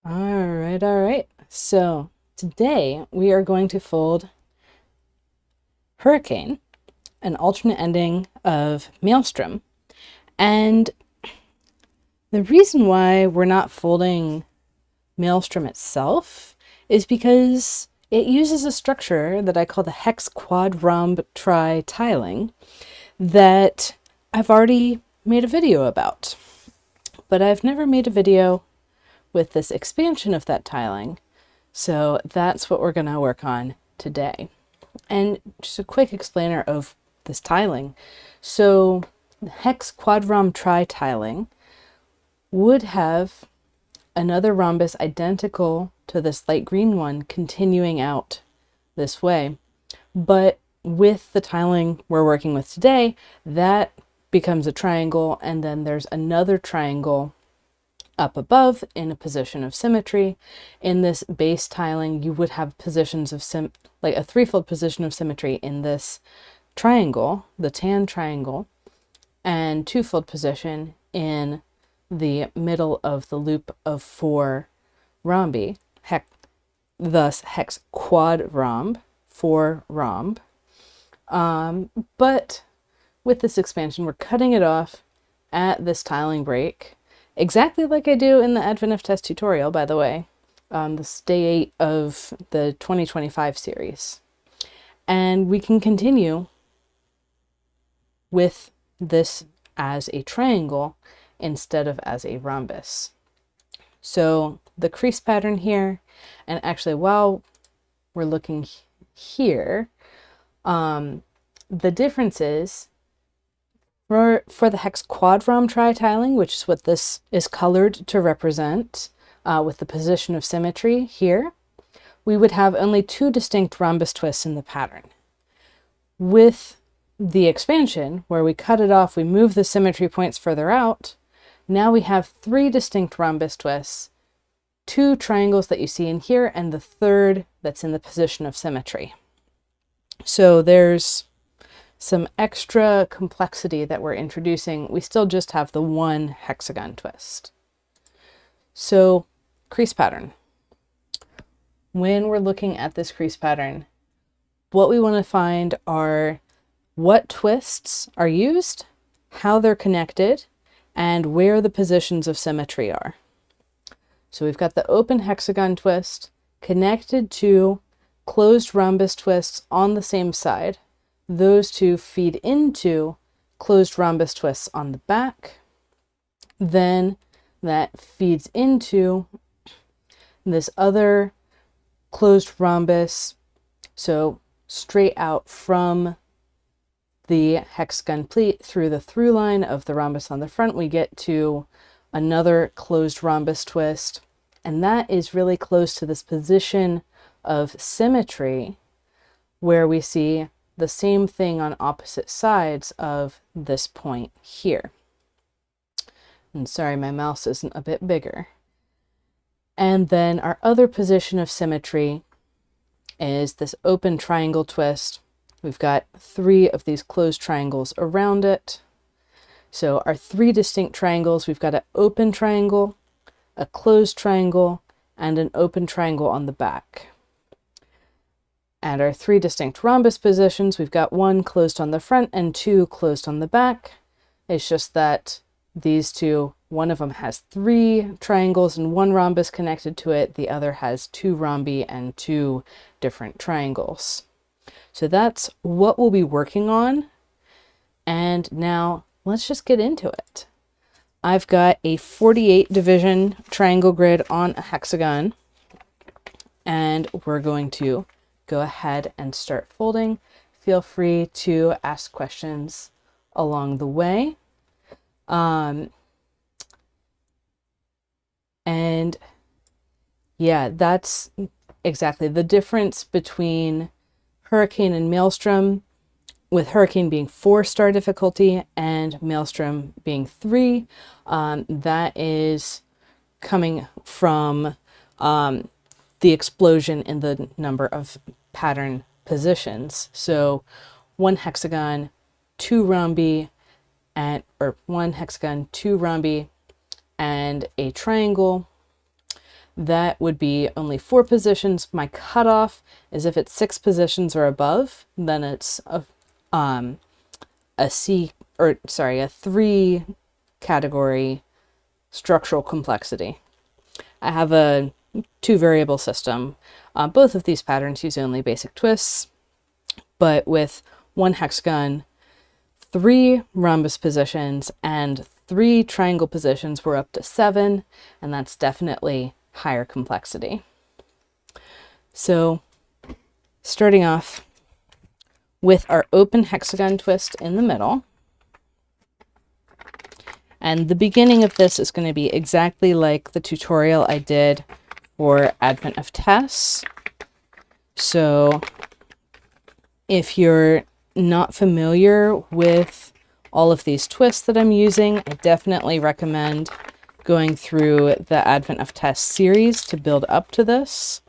All right. So today we are going to fold Hurricane, an alternate ending of Maelstrom. And the reason why we're not folding Maelstrom itself is because it uses a structure that I call the hex quad rhomb tri tiling that I've already made a video about. But I've never made a video with this expansion of that tiling. So that's what we're going to work on today. And just a quick explainer of this tiling. So hex quad rhomb tri tiling would have another rhombus identical to this light green one continuing out this way. But with the tiling we're working with today, that becomes a triangle, and then there's another triangle up above in a position of symmetry. In this base tiling, you would have positions of like a threefold position of symmetry in this triangle, the tan triangle, and twofold position in the middle of the loop of 4 rhombi, thus hex quad rhomb, 4 rhomb. But with this expansion, we're cutting it off at this tiling break, exactly like I do in the Advent of Tess tutorial, by the way, this day 8 of the 2025 series. And we can continue with this as a triangle instead of as a rhombus. So the crease pattern here, and actually while we're looking here, the difference is for the hex quad rhomb tri tiling, which is what this is colored to represent, with the position of symmetry here, we would have only 2 distinct rhombus twists in the pattern. With the expansion, where we cut it off, we move the symmetry points further out, now we have 3 distinct rhombus twists, 2 triangles that you see in here, and the third that's in the position of symmetry. So there's some extra complexity that we're introducing. We still just have the 1 hexagon twist. So crease pattern. When we're looking at this crease pattern, what we want to find are what twists are used, how they're connected, and where the positions of symmetry are. So we've got the open hexagon twist connected to closed rhombus twists on the same side. Those 2 feed into closed rhombus twists on the back. Then that feeds into this other closed rhombus. So straight out from the hexagon pleat through the through line of the rhombus on the front, we get to another closed rhombus twist. And that is really close to this position of symmetry where we see the same thing on opposite sides of this point here. And sorry, my mouse isn't a bit bigger. And then our other position of symmetry is this open triangle twist. We've got 3 of these closed triangles around it. So our 3 distinct triangles, we've got an open triangle, a closed triangle, and an open triangle on the back. And our 3 distinct rhombus positions, we've got 1 closed on the front and 2 closed on the back. It's just that these 2, one of them has 3 triangles and 1 rhombus connected to it. The other has 2 rhombi and 2 different triangles. So that's what we'll be working on. And now let's just get into it. I've got a 48 division triangle grid on a hexagon, and we're going to go ahead and start folding. Feel free to ask questions along the way. And yeah, that's exactly the difference between Hurricane and Maelstrom, with Hurricane being 4-star difficulty and Maelstrom being 3. That is coming from the explosion in the number of pattern positions. So 1 hexagon, 2 rhombi, or 1 hexagon, 2 rhombi, and a triangle. that would be only 4 positions. My cutoff is if it's 6 positions or above, then it's a 3 category structural complexity. I have a 2 variable system. Both of these patterns use only basic twists, but with 1 hexagon, 3 rhombus positions, and 3 triangle positions, we're up to 7, and that's definitely higher complexity. So starting off with our open hexagon twist in the middle. And the beginning of this is going to be exactly like the tutorial I did for Advent of Tess. So if you're not familiar with all of these twists that I'm using, I definitely recommend going through the Advent of Tess series to build up to this.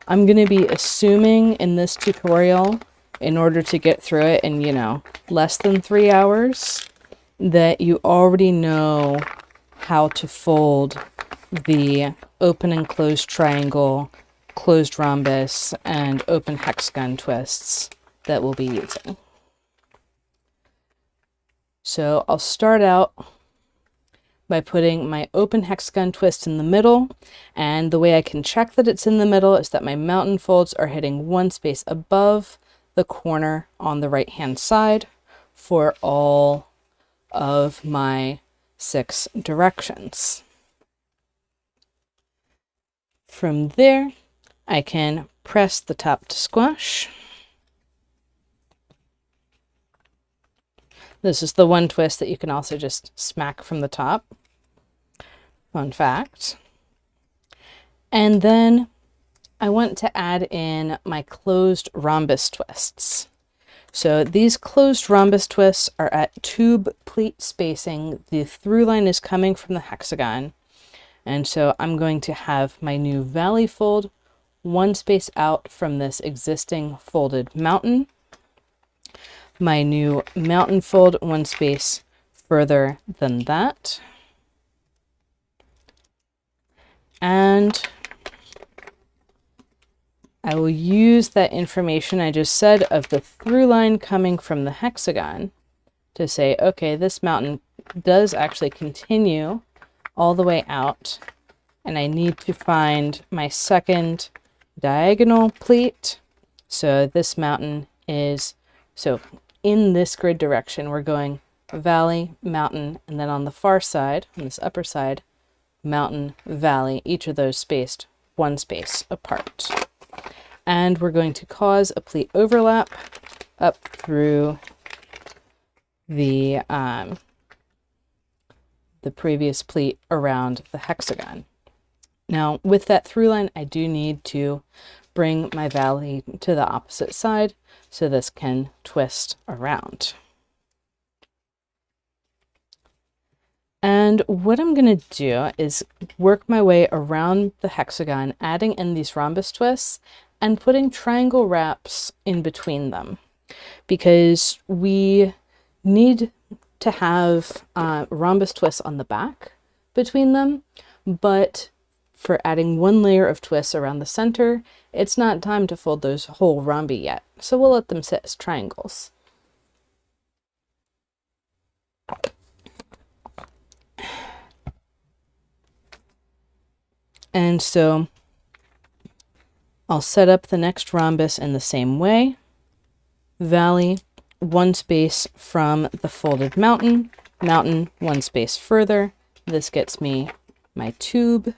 I'm going to be assuming in this tutorial, in order to get through it in, less than 3 hours, that you already know how to fold the open and closed triangle, closed rhombus, and open hexagon twists that we'll be using. So I'll start out by putting my open hexagon twist in the middle, and the way I can check that it's in the middle is that my mountain folds are hitting 1 space above the corner on the right hand side for all of my 6 directions. From there, I can press the top to squash. This is the one twist that you can also just smack from the top. Fun fact. And then I want to add in my closed rhombus twists. So these closed rhombus twists are at tube pleat spacing. The through line is coming from the hexagon. And so I'm going to have my new valley fold 1 space out from this existing folded mountain. My new mountain fold 1 space further than that. And I will use that information I just said of the through line coming from the hexagon to say, okay, this mountain does actually continue all the way out, and I need to find my second diagonal pleat. So this mountain is, so in this grid direction, we're going valley, mountain, and then on the far side, on this upper side, mountain, valley, each of those spaced 1 space apart. And we're going to cause a pleat overlap up through the previous pleat around the hexagon. Now, with that through line, I do need to bring my valley to the opposite side so this can twist around. And what I'm going to do is work my way around the hexagon, adding in these rhombus twists and putting triangle wraps in between them, because we need to have rhombus twists on the back between them, but for adding 1 layer of twists around the center, it's not time to fold those whole rhombi yet, so we'll let them sit as triangles. And so I'll set up the next rhombus in the same way. Valley, 1 space from the folded mountain, mountain 1 space further. This gets me my tube.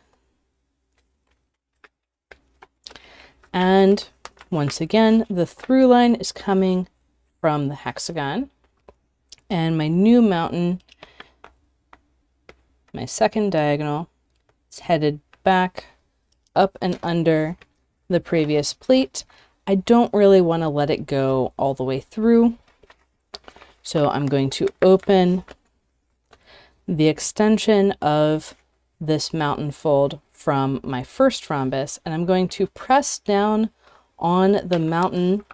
And once again, the through line is coming from the hexagon. And my new mountain, my second diagonal, is headed back up and under the previous pleat. I don't really want to let it go all the way through, so I'm going to open the extension of this mountain fold from my first rhombus, and I'm going to press down on the mountain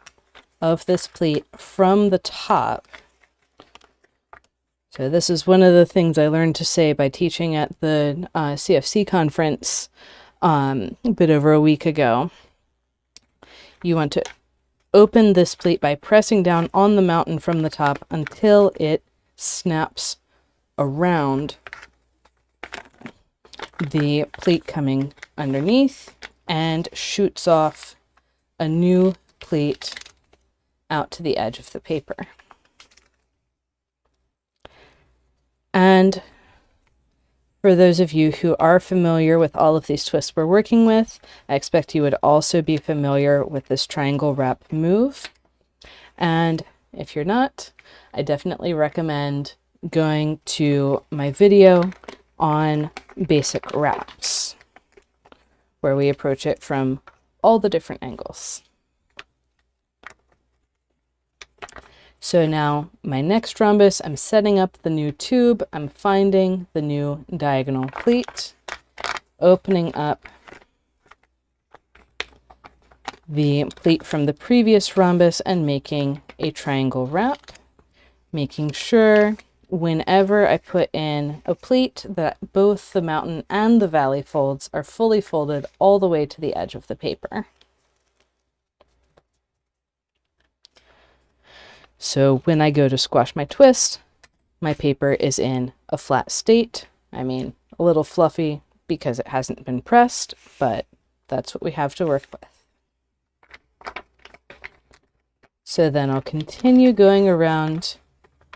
of this pleat from the top. So this is one of the things I learned to say by teaching at the CFC conference. a bit over a week ago. You want to open this pleat by pressing down on the mountain from the top until it snaps around the pleat coming underneath and shoots off a new pleat out to the edge of the paper. And for those of you who are familiar with all of these twists we're working with, I expect you would also be familiar with this triangle wrap move. And if you're not, I definitely recommend going to my video on basic wraps, where we approach it from all the different angles. So now my next rhombus, I'm setting up the new tube, I'm finding the new diagonal pleat, opening up the pleat from the previous rhombus and making a triangle wrap, making sure whenever I put in a pleat that both the mountain and the valley folds are fully folded all the way to the edge of the paper. So when I go to squash my twist, my paper is in a flat state. I mean, a little fluffy because it hasn't been pressed, but that's what we have to work with. So then I'll continue going around,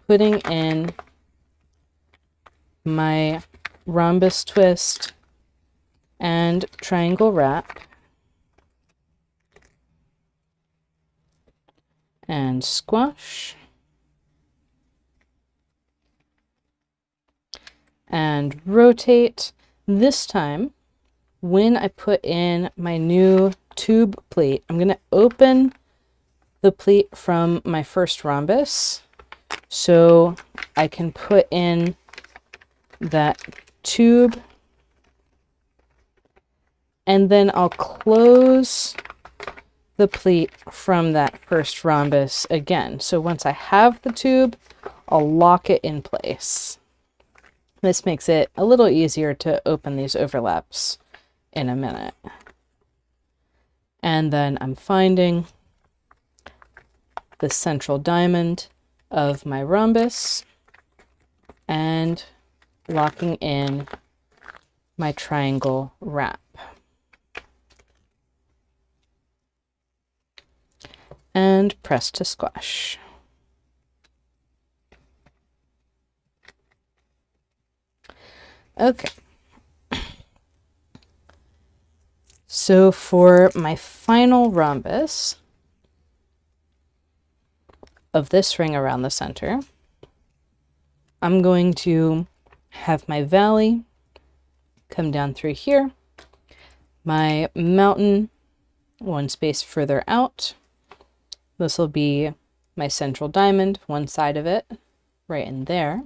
putting in my rhombus twist and triangle wrap, and squash, and rotate. This time, when I put in my new tube pleat, I'm going to open the pleat from my first rhombus so I can put in that tube, and then I'll close the pleat from that first rhombus again. So once I have the tube, I'll lock it in place. This makes it a little easier to open these overlaps in a minute. And then I'm finding the central diamond of my rhombus and locking in my triangle wrap. And press to squash. Okay. So for my final rhombus of this ring around the center, I'm going to have my valley come down through here, my mountain one space further out. This will be my central diamond, one side of it, right in there.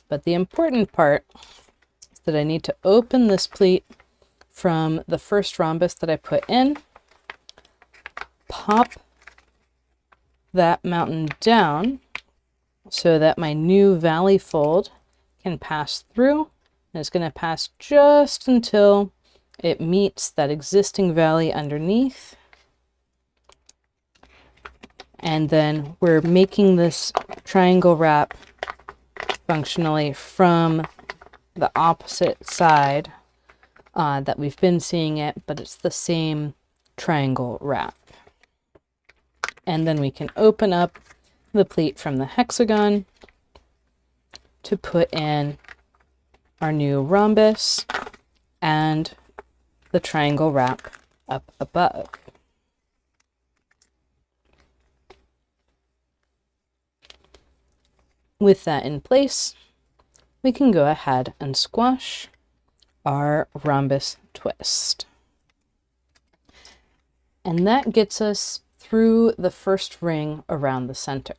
But the important part is that I need to open this pleat from the first rhombus that I put in, pop that mountain down so that my new valley fold can pass through. And it's going to pass just until it meets that existing valley underneath. And then we're making this triangle wrap functionally from the opposite side that we've been seeing it, but it's the same triangle wrap. And then we can open up the pleat from the hexagon to put in our new rhombus and the triangle wrap up above. With that in place, we can go ahead and squash our rhombus twist. And that gets us through the first ring around the center.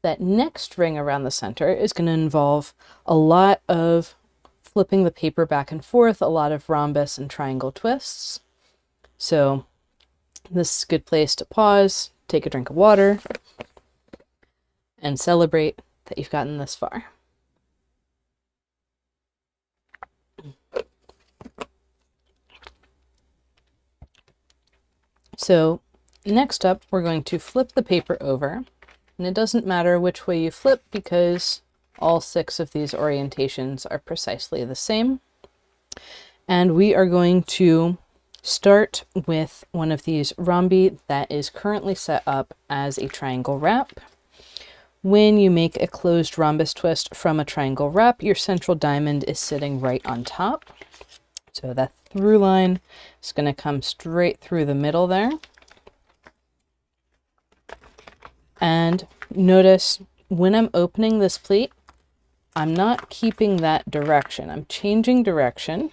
That next ring around the center is going to involve a lot of flipping the paper back and forth, a lot of rhombus and triangle twists. So this is a good place to pause, take a drink of water, and celebrate that you've gotten this far. So next up, we're going to flip the paper over, and it doesn't matter which way you flip because all 6 of these orientations are precisely the same. And we are going to start with one of these rhombi that is currently set up as a triangle wrap. When you make a closed rhombus twist from a triangle wrap, your central diamond is sitting right on top. So that through line is going to come straight through the middle there. And notice when I'm opening this pleat, I'm not keeping that direction. I'm changing direction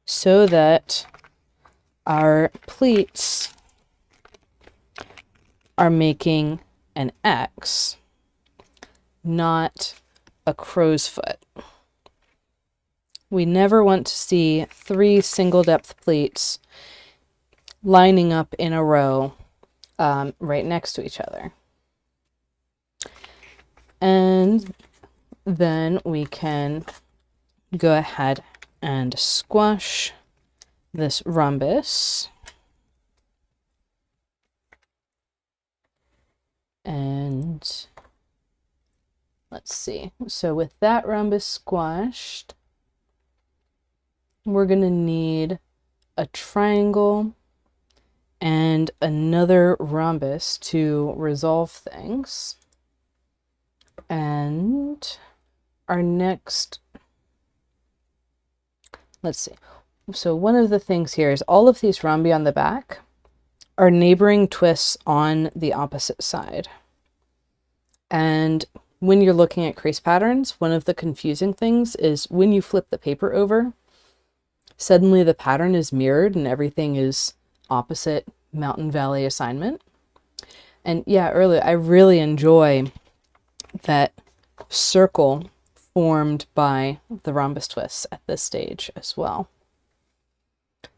so that our pleats are making an X, not a crow's foot. We never want to see 3 single depth pleats lining up in a row right next to each other. And then we can go ahead and squash this rhombus. And let's see. So with that rhombus squashed, we're going to need a triangle and another rhombus to resolve things. And our next, let's see. So one of the things here is all of these rhombi on the back are neighboring twists on the opposite side. And when you're looking at crease patterns, one of the confusing things is when you flip the paper over, suddenly the pattern is mirrored and everything is opposite mountain valley assignment. And yeah, earlier, I really enjoy that circle formed by the rhombus twists at this stage as well.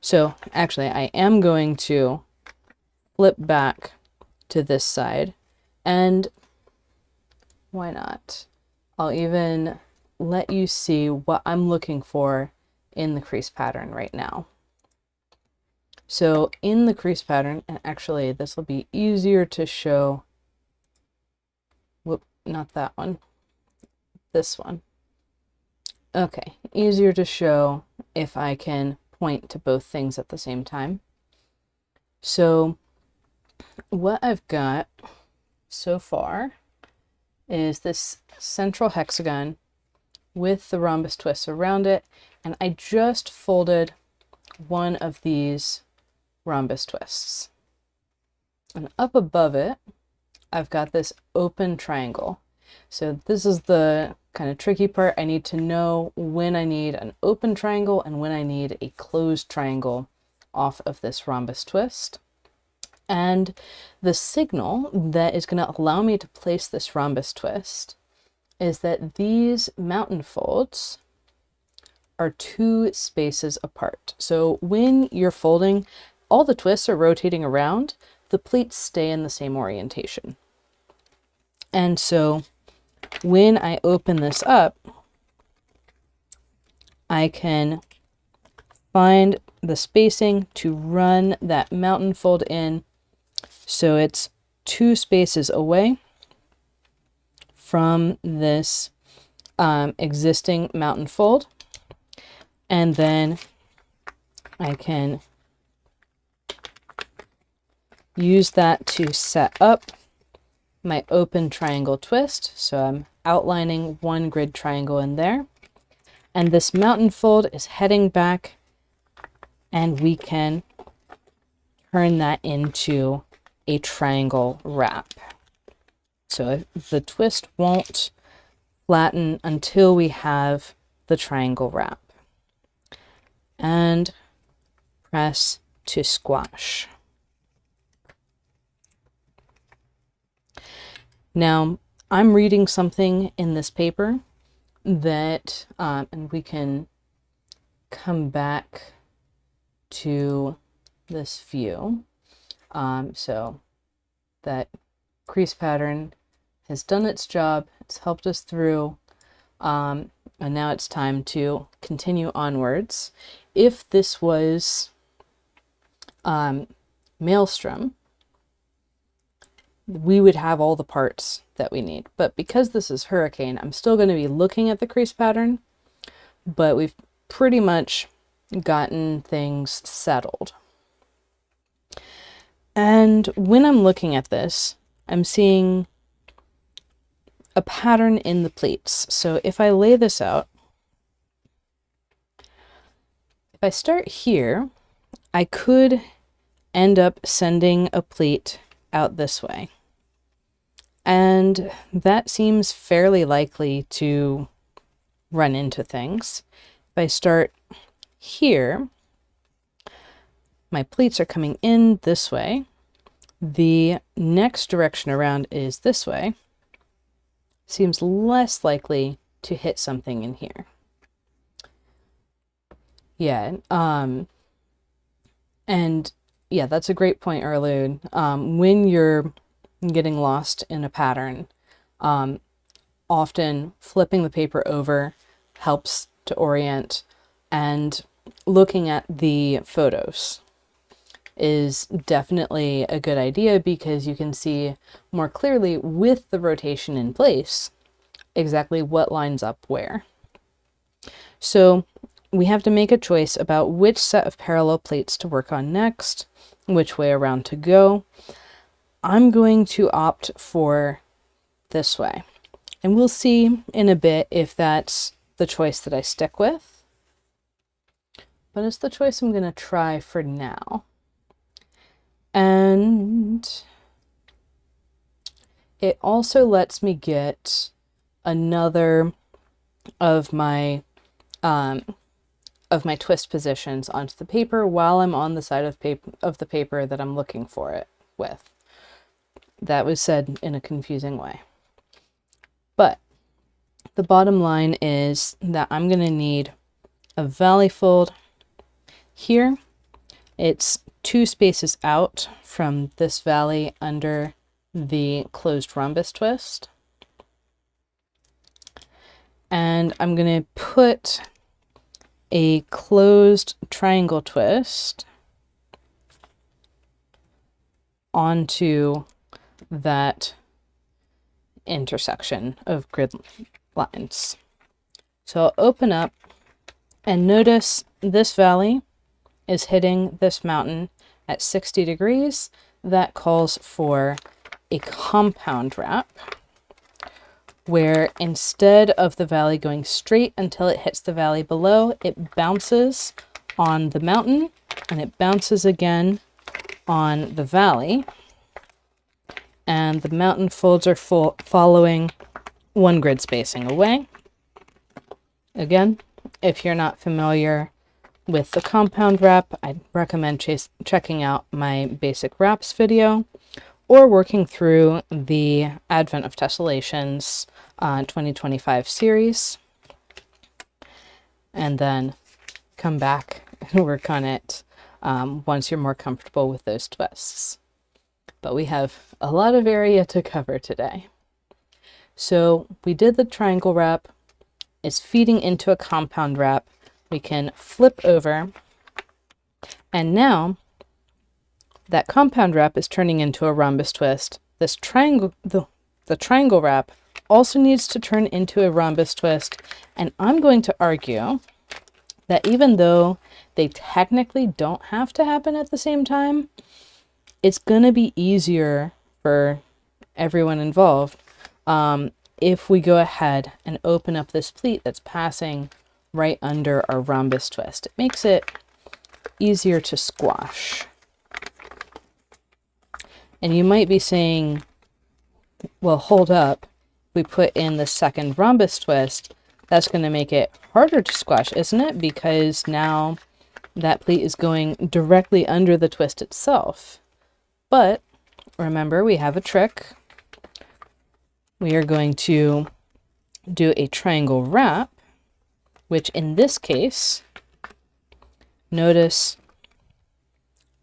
So actually, I am going to flip back to this side, and why not? I'll even let you see what I'm looking for in the crease pattern right now. So in the crease pattern, and actually this will be easier to show, whoop, not that one, this one. Okay, easier to show if I can point to both things at the same time. So what I've got so far is this central hexagon with the rhombus twists around it, and I just folded one of these rhombus twists. And up above it, I've got this open triangle. So this is the kind of tricky part. I need to know when I need an open triangle and when I need a closed triangle off of this rhombus twist. And the signal that is going to allow me to place this rhombus twist is that these mountain folds are 2 spaces apart. So when you're folding, all the twists are rotating around, the pleats stay in the same orientation. And so when I open this up, I can find the spacing to run that mountain fold in. So it's 2 spaces away from this existing mountain fold. And then I can use that to set up my open triangle twist. So I'm outlining 1 grid triangle in there. And this mountain fold is heading back, and we can turn that into a triangle wrap. So the twist won't flatten until we have the triangle wrap. And press to squash. Now, I'm reading something in this paper that, and we can come back to this view. So that crease pattern has done its job. It's helped us through. And now it's time to continue onwards. If this was maelstrom, we would have all the parts that we need. But because this is hurricane, I'm still going to be looking at the crease pattern, but we've pretty much gotten things settled. And when I'm looking at this, I'm seeing a pattern in the pleats. So if I lay this out, if I start here, I could end up sending a pleat out this way. And that seems fairly likely to run into things. If I start here, my pleats are coming in this way. The next direction around is this way. Seems less likely to hit something in here. Yeah, and yeah, that's a great point, Erlude. When you're getting lost in a pattern, often flipping the paper over helps to orient, and looking at the photos is definitely a good idea because you can see more clearly with the rotation in place exactly what lines up where. So we have to make a choice about which set of parallel plates to work on next, which way around to go. I'm going to opt for this way, and we'll see in a bit if that's the choice that I stick with, but it's the choice I'm going to try for now. And it also lets me get another of my twist positions onto the paper while I'm on the side of the paper that I'm looking for it with. That was said in a confusing way. But the bottom line is that I'm going to need a valley fold here. It's 2 spaces out from this valley under the closed rhombus twist. And I'm going to put a closed triangle twist onto that intersection of grid lines. So I'll open up and notice this valley is hitting this mountain at 60 degrees. That calls for a compound wrap, where instead of the valley going straight until it hits the valley below, it bounces on the mountain and it bounces again on the valley. And the mountain folds are following 1 grid spacing away. Again, if you're not familiar with the compound wrap, I'd recommend checking out my basic wraps video or working through the Advent of Tessellation's 2025 series, and then come back and work on it once you're more comfortable with those twists. But we have a lot of area to cover today. So we did the triangle wrap. It's feeding into a compound wrap. We can flip over, and now that compound wrap is turning into a rhombus twist. This triangle, the triangle wrap also needs to turn into a rhombus twist, and I'm going to argue that even though they technically don't have to happen at the same time, it's going to be easier for everyone involved if we go ahead and open up this pleat that's passing right under our rhombus twist. It makes it easier to squash. And you might be saying, well, hold up. If we put in the second rhombus twist, that's going to make it harder to squash, isn't it? Because now that pleat is going directly under the twist itself. But remember, we have a trick. We are going to do a triangle wrap, which in this case, notice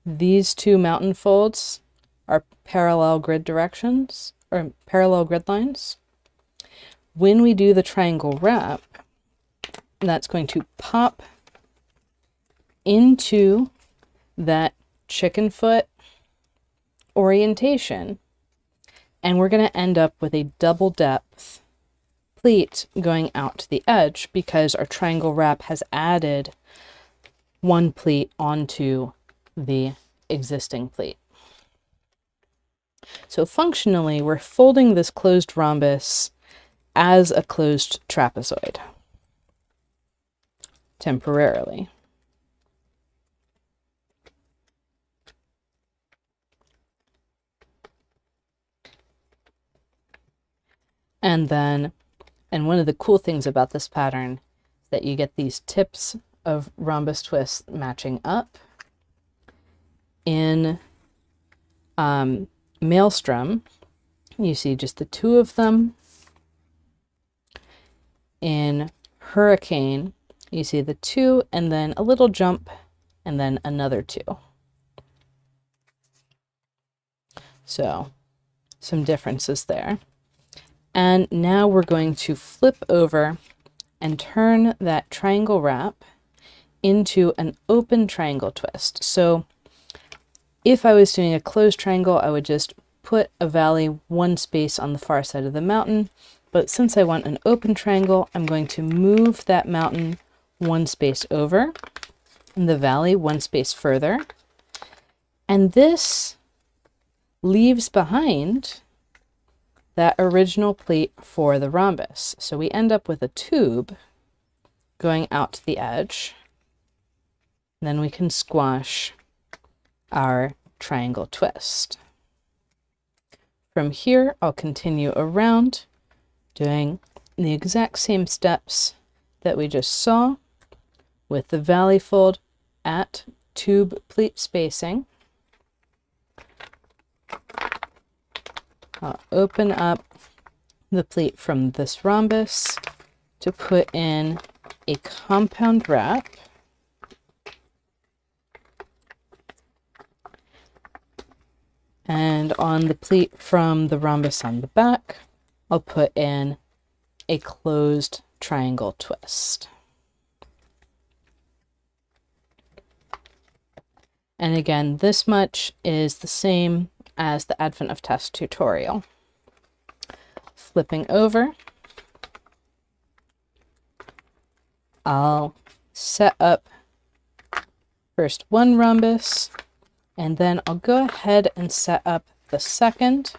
these 2 mountain folds are parallel grid directions, or parallel grid lines. When we do the triangle wrap, that's going to pop into that chicken foot orientation. And we're going to end up with a double depth pleat going out to the edge because our triangle wrap has added one pleat onto the existing pleat. So functionally, we're folding this closed rhombus as a closed trapezoid temporarily. And one of the cool things about this pattern is that you get these tips of rhombus twists matching up. In Maelstrom, you see just the two of them. In Hurricane, you see the two and then a little jump and then another two. So some differences there. And now we're going to flip over and turn that triangle wrap into an open triangle twist. So if I was doing a closed triangle, I would just put a valley one space on the far side of the mountain. But since I want an open triangle, I'm going to move that mountain one space over and the valley one space further. And this leaves behind that original pleat for the rhombus. So we end up with a tube going out to the edge. And then we can squash our triangle twist. From here, I'll continue around doing the exact same steps that we just saw with the valley fold at tube pleat spacing. I'll open up the pleat from this rhombus to put in a compound wrap. And on the pleat from the rhombus on the back, I'll put in a closed triangle twist. And again, this much is the same as the Advent of Tess tutorial. Flipping over, I'll set up first one rhombus, and then I'll go ahead and set up the second.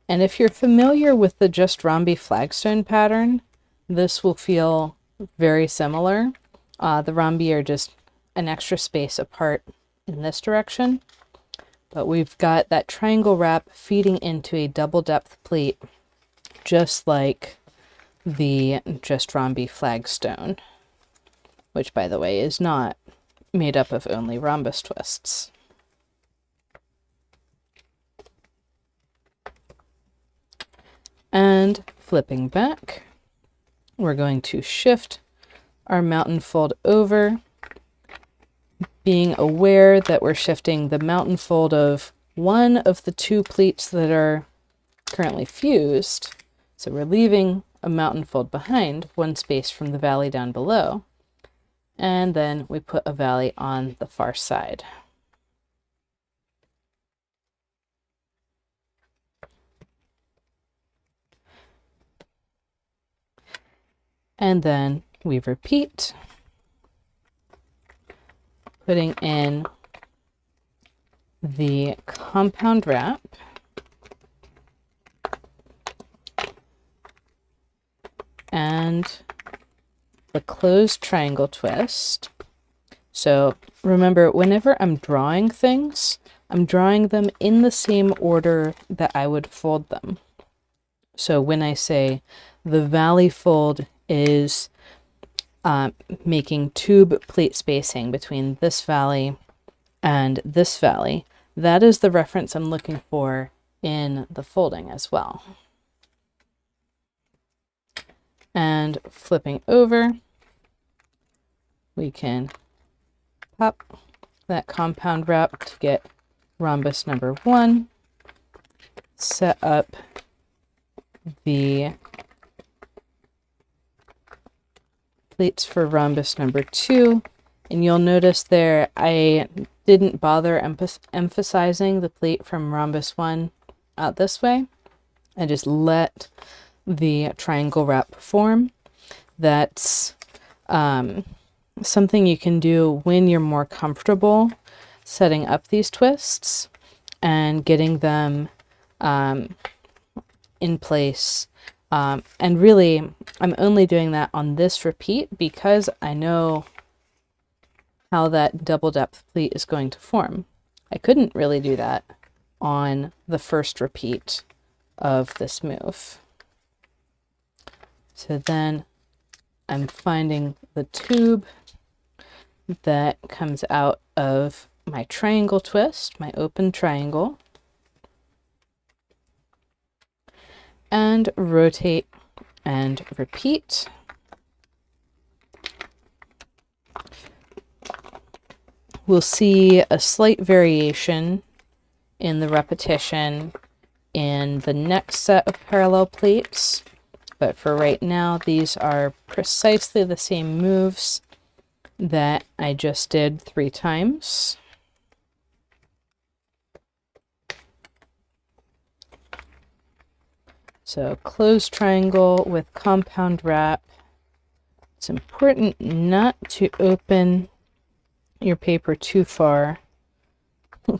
And if you're familiar with the Just Rhombi flagstone pattern, this will feel very similar. The rhombi are just an extra space apart in this direction, but we've got that triangle wrap feeding into a double depth pleat, just like the Just Rhombi flagstone, which by the way is not made up of only rhombus twists. And flipping back, we're going to shift our mountain fold over, being aware that we're shifting the mountain fold of one of the two pleats that are currently fused. So we're leaving a mountain fold behind, one space from the valley down below. And then we put a valley on the far side. And then we repeat, putting in the compound wrap and the closed triangle twist. So remember, whenever I'm drawing things, I'm drawing them in the same order that I would fold them. So when I say the valley fold is making tube pleat spacing between this valley and this valley, that is the reference I'm looking for in the folding as well. And flipping over, we can pop that compound wrap to get rhombus number 1, set up the pleats for rhombus number 2, And you'll notice there I didn't bother emphasizing the pleat from rhombus 1 out this way. I just let the triangle wrap form. That's something you can do when you're more comfortable setting up these twists and getting them in place. And really, I'm only doing that on this repeat because I know how that double depth pleat is going to form. I couldn't really do that on the first repeat of this move. So then I'm finding the tube that comes out of my triangle twist, my open triangle, and rotate and repeat. We'll see a slight variation in the repetition in the next set of parallel pleats, but for right now, these are precisely the same moves that I just did 3 times. So closed triangle with compound wrap. It's important not to open your paper too far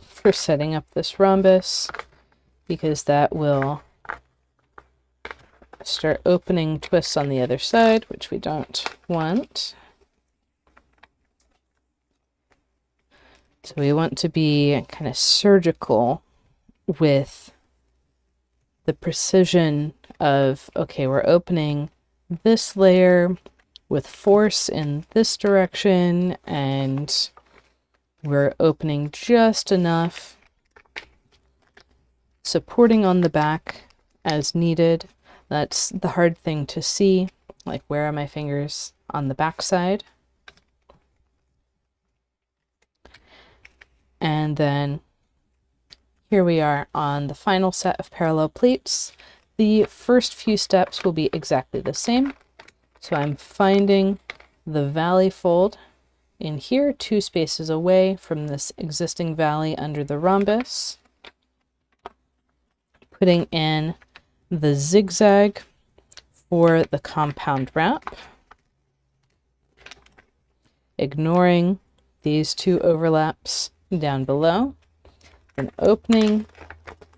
for setting up this rhombus, because that will start opening twists on the other side, which we don't want. So we want to be kind of surgical with the precision of, okay, we're opening this layer with force in this direction, and we're opening just enough, supporting on the back as needed. That's the hard thing to see, like where are my fingers on the back side. And then here we are on the final set of parallel pleats. The first few steps will be exactly the same. So I'm finding the valley fold in here, 2 spaces away from this existing valley under the rhombus, putting in the zigzag for the compound wrap, ignoring these 2 overlaps down below, and opening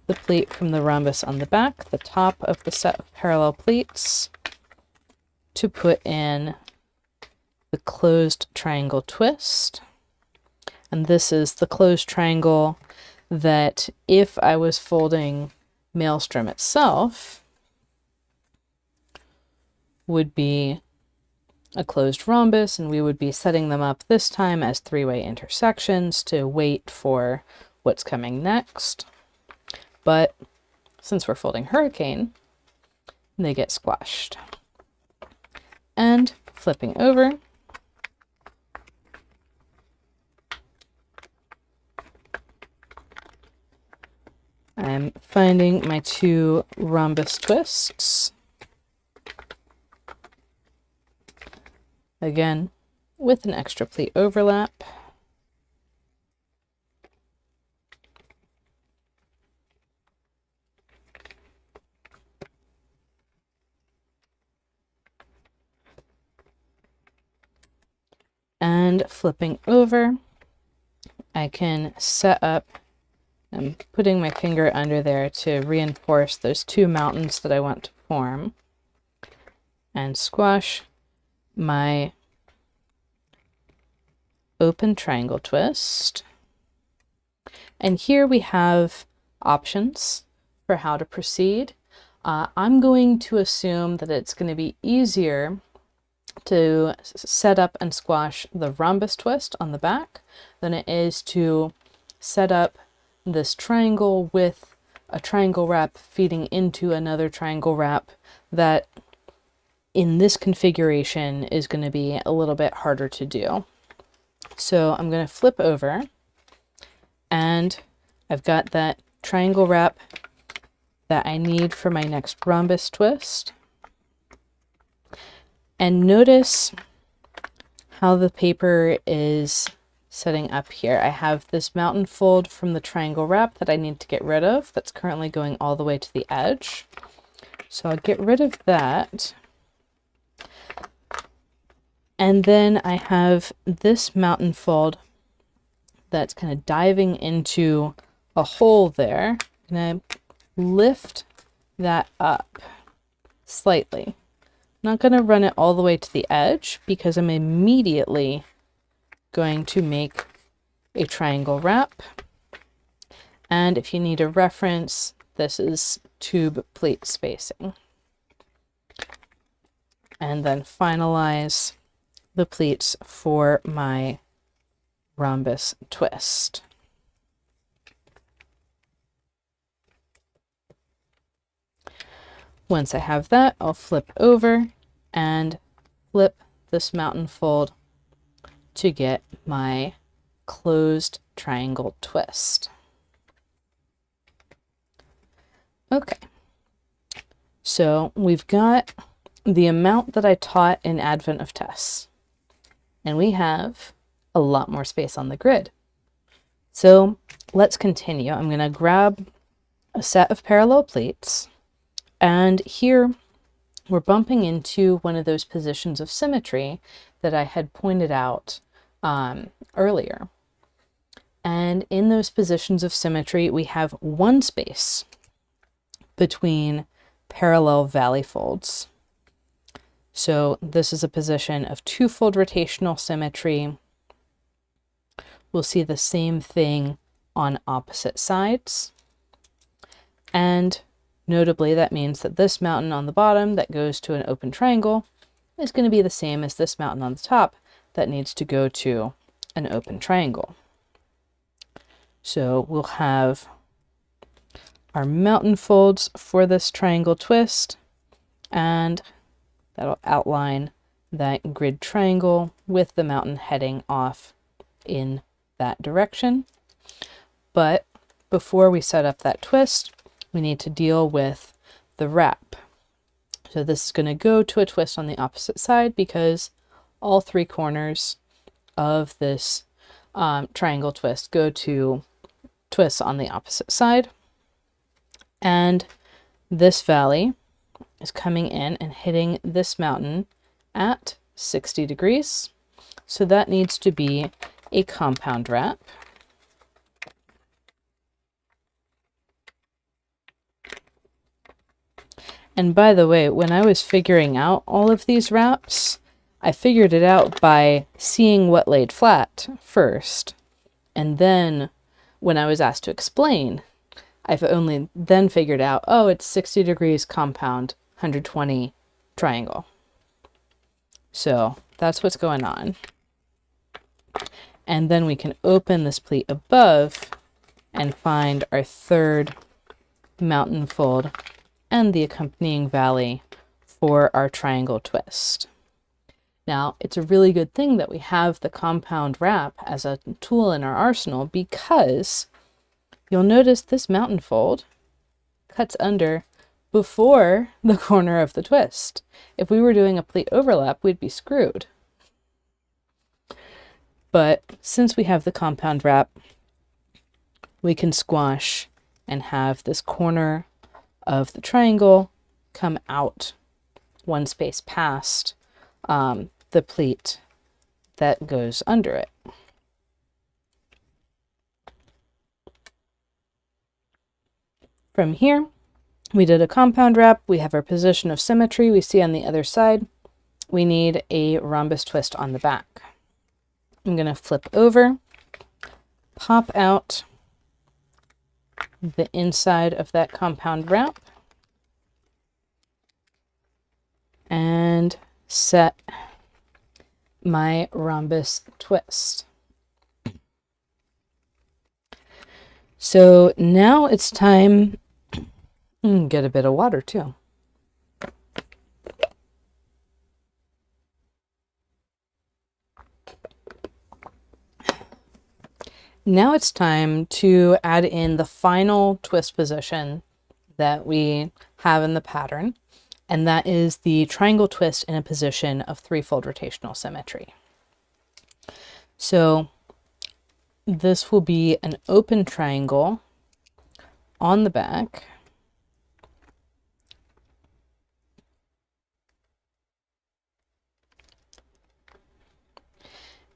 the pleat from the rhombus on the back, the top of the set of parallel pleats, to put in the closed triangle twist. And this is the closed triangle that if I was folding Maelstrom itself would be a closed rhombus, and we would be setting them up this time as 3-way intersections to wait for what's coming next. But since we're folding Hurricane, they get squashed. And flipping over, I'm finding my 2 rhombus twists, again with an extra pleat overlap, and flipping over. I can set up, I'm putting my finger under there to reinforce those 2 mountains that I want to form, and squash my open triangle twist. And here we have options for how to proceed. I'm going to assume that it's going to be easier to set up and squash the rhombus twist on the back than it is to set up this triangle with a triangle wrap feeding into another triangle wrap that in this configuration is going to be a little bit harder to do. So I'm going to flip over, and I've got that triangle wrap that I need for my next rhombus twist. And notice how the paper is setting up here. I have this mountain fold from the triangle wrap that I need to get rid of. That's currently going all the way to the edge. So I'll get rid of that. And then I have this mountain fold that's kind of diving into a hole there. And I lift that up slightly. I'm not going to run it all the way to the edge because I'm immediately going to make a triangle wrap. And if you need a reference, this is tube pleat spacing. And then finalize the pleats for my rhombus twist. Once I have that, I'll flip over and flip this mountain fold to get my closed triangle twist. Okay, so we've got the amount that I taught in Advent of Tess, and we have a lot more space on the grid. So let's continue. I'm going to grab a set of parallel pleats, and here we're bumping into one of those positions of symmetry that I had pointed out earlier. And in those positions of symmetry, we have one space between parallel valley folds. So this is a position of two-fold rotational symmetry. We'll see the same thing on opposite sides. And notably, that means that this mountain on the bottom that goes to an open triangle is going to be the same as this mountain on the top that needs to go to an open triangle. So we'll have our mountain folds for this triangle twist, and that'll outline that grid triangle with the mountain heading off in that direction. But before we set up that twist, we need to deal with the wrap. So this is going to go to a twist on the opposite side because all three corners of this triangle twist go to twists on the opposite side. And this valley is coming in and hitting this mountain at 60 degrees. So that needs to be a compound wrap. And by the way, when I was figuring out all of these wraps, I figured it out by seeing what laid flat first. And then when I was asked to explain, I've only then figured out, oh, it's 60 degrees compound, 120 triangle. So that's what's going on. And then we can open this pleat above and find our third mountain fold and the accompanying valley for our triangle twist. Now, it's a really good thing that we have the compound wrap as a tool in our arsenal, because you'll notice this mountain fold cuts under before the corner of the twist. If we were doing a pleat overlap, we'd be screwed. But since we have the compound wrap, we can squash and have this corner of the triangle come out one space past the pleat that goes under it. From here, we did a compound wrap. We have our position of symmetry we see on the other side. We need a rhombus twist on the back. I'm going to flip over, pop out the inside of that compound wrap, and set my rhombus twist. So now it's time, get a bit of water too. Now it's time to add in the final twist position that we have in the pattern, and that is the triangle twist in a position of threefold rotational symmetry. So this will be an open triangle on the back.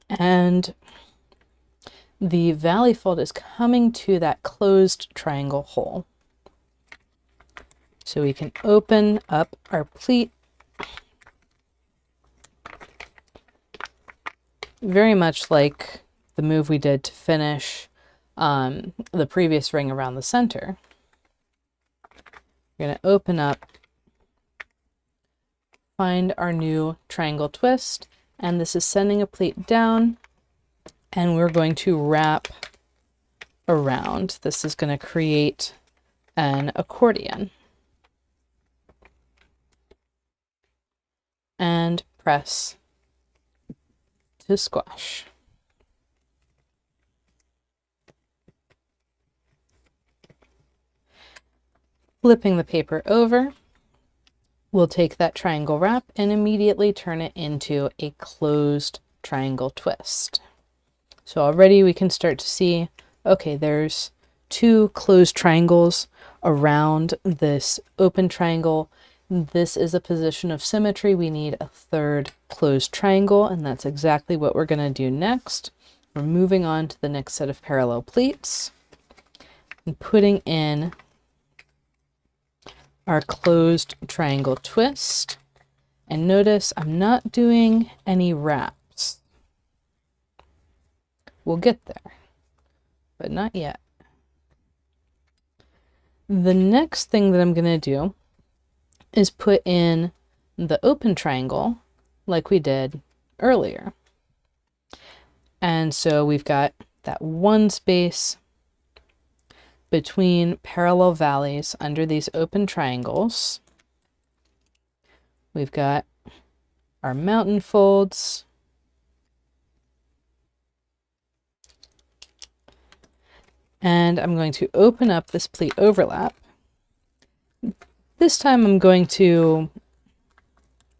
And the valley fold is coming to that closed triangle hole. So we can open up our pleat, very much like the move we did to finish the previous ring around the center. We're going to open up, find our new triangle twist, and this is sending a pleat down, and we're going to wrap around. This is going to create an accordion. And press to squash. Flipping the paper over, we'll take that triangle wrap and immediately turn it into a closed triangle twist. So already we can start to see, okay, there's 2 closed triangles around this open triangle. This is a position of symmetry. We need a 3rd closed triangle, and that's exactly what we're going to do next. We're moving on to the next set of parallel pleats and putting in our closed triangle twist. And notice I'm not doing any wraps. We'll get there, but not yet. The next thing that I'm going to do is put in the open triangle like we did earlier. And so we've got that 1 space between parallel valleys under these open triangles. We've got our mountain folds. And I'm going to open up this pleat overlap. This time I'm going to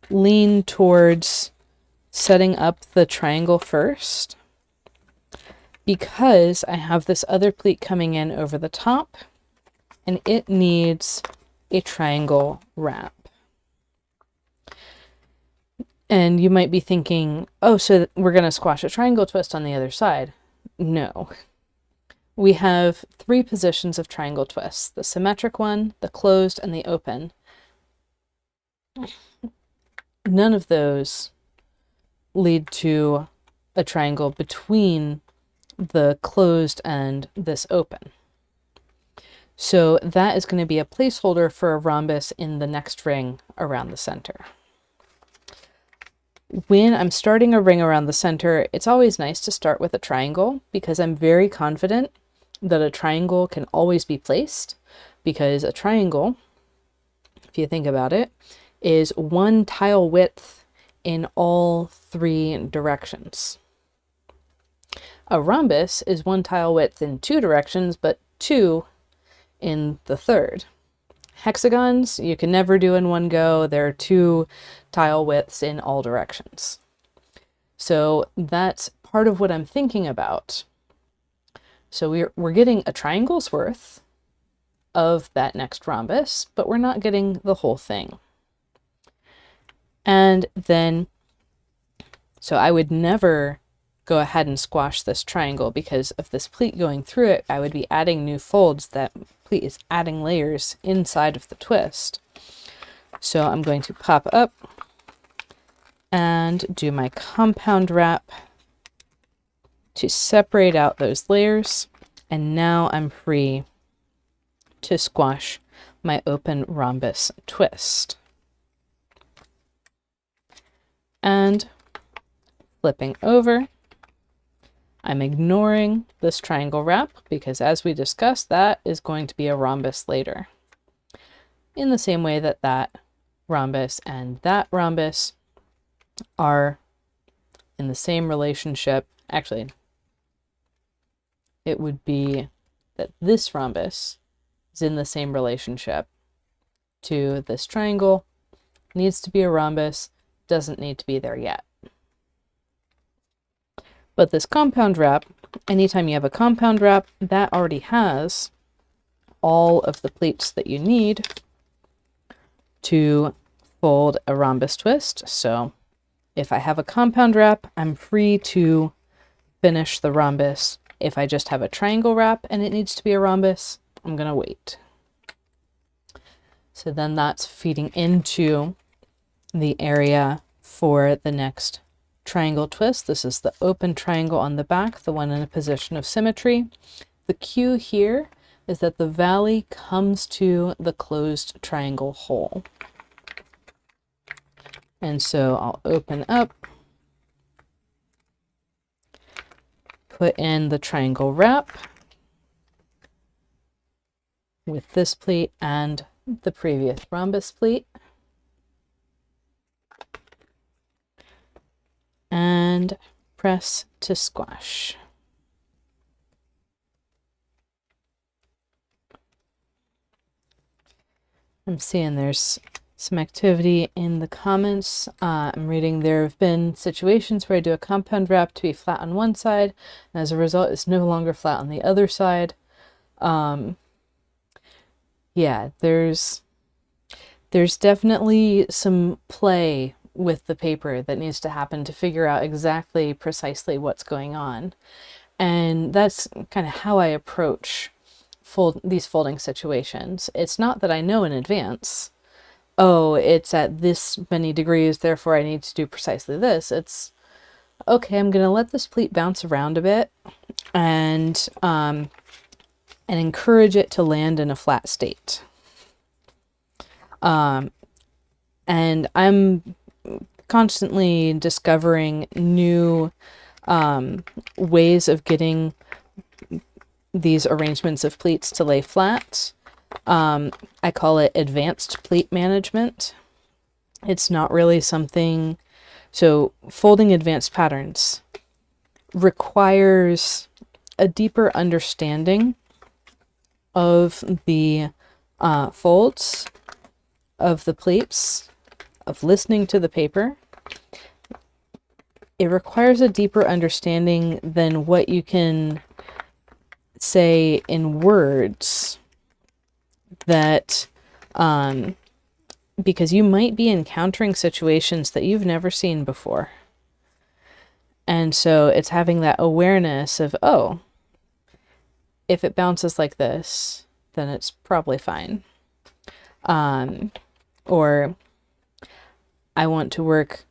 lean towards setting up the triangle first, because I have this other pleat coming in over the top and it needs a triangle wrap. And you might be thinking, oh, so we're going to squash a triangle twist on the other side. No. We have 3 positions of triangle twists: the symmetric one, the closed, and the open. None of those lead to a triangle between the closed and this open. So that is going to be a placeholder for a rhombus in the next ring around the center. When I'm starting a ring around the center, it's always nice to start with a triangle, because I'm very confident that a triangle can always be placed, because a triangle, if you think about it, is 1 tile width in all 3 directions. A rhombus is 1 tile width in 2 directions, but 2 in the 3rd. Hexagons, you can never do in one go. There are 2 tile widths in all directions. So that's part of what I'm thinking about. So we're getting a triangle's worth of that next rhombus, but we're not getting the whole thing. And then, so I would never go ahead and squash this triangle, because of this pleat going through it. I would be adding new folds. That pleat is adding layers inside of the twist. So I'm going to pop up and do my compound wrap to separate out those layers. And now I'm free to squash my open rhombus twist. And flipping over, I'm ignoring this triangle wrap, because as we discussed, that is going to be a rhombus later. In the same way that that rhombus and that rhombus are in the same relationship. Actually, it would be that this rhombus is in the same relationship to this triangle. Needs to be a rhombus, doesn't need to be there yet. But this compound wrap, anytime you have a compound wrap, that already has all of the pleats that you need to fold a rhombus twist. So if I have a compound wrap, I'm free to finish the rhombus. If I just have a triangle wrap and it needs to be a rhombus, I'm going to wait. So then that's feeding into the area for the next triangle twist. This is the open triangle on the back, the one in a position of symmetry. The cue here is that the valley comes to the closed triangle hole. And so I'll open up, put in the triangle wrap with this pleat and the previous rhombus pleat, and press to squash. I'm seeing there's some activity in the comments. I'm reading there have been situations where I do a compound wrap to be flat on one side, and as a result it's no longer flat on the other side. Yeah, there's definitely some play with the paper that needs to happen to figure out exactly precisely what's going on. And that's kind of how I approach these folding situations. It's not that I know in advance, oh, it's at this many degrees, therefore I need to do precisely this. It's, okay, I'm going to let this pleat bounce around a bit and encourage it to land in a flat state. And I'm constantly discovering new ways of getting these arrangements of pleats to lay flat. I call it advanced pleat management. It's not really something, so folding advanced patterns requires a deeper understanding of the folds of the pleats, of listening to the paper. It requires a deeper understanding than what you can say in words, that because you might be encountering situations that you've never seen before. And so it's having that awareness of, oh, if it bounces like this, then it's probably fine. Or I want to work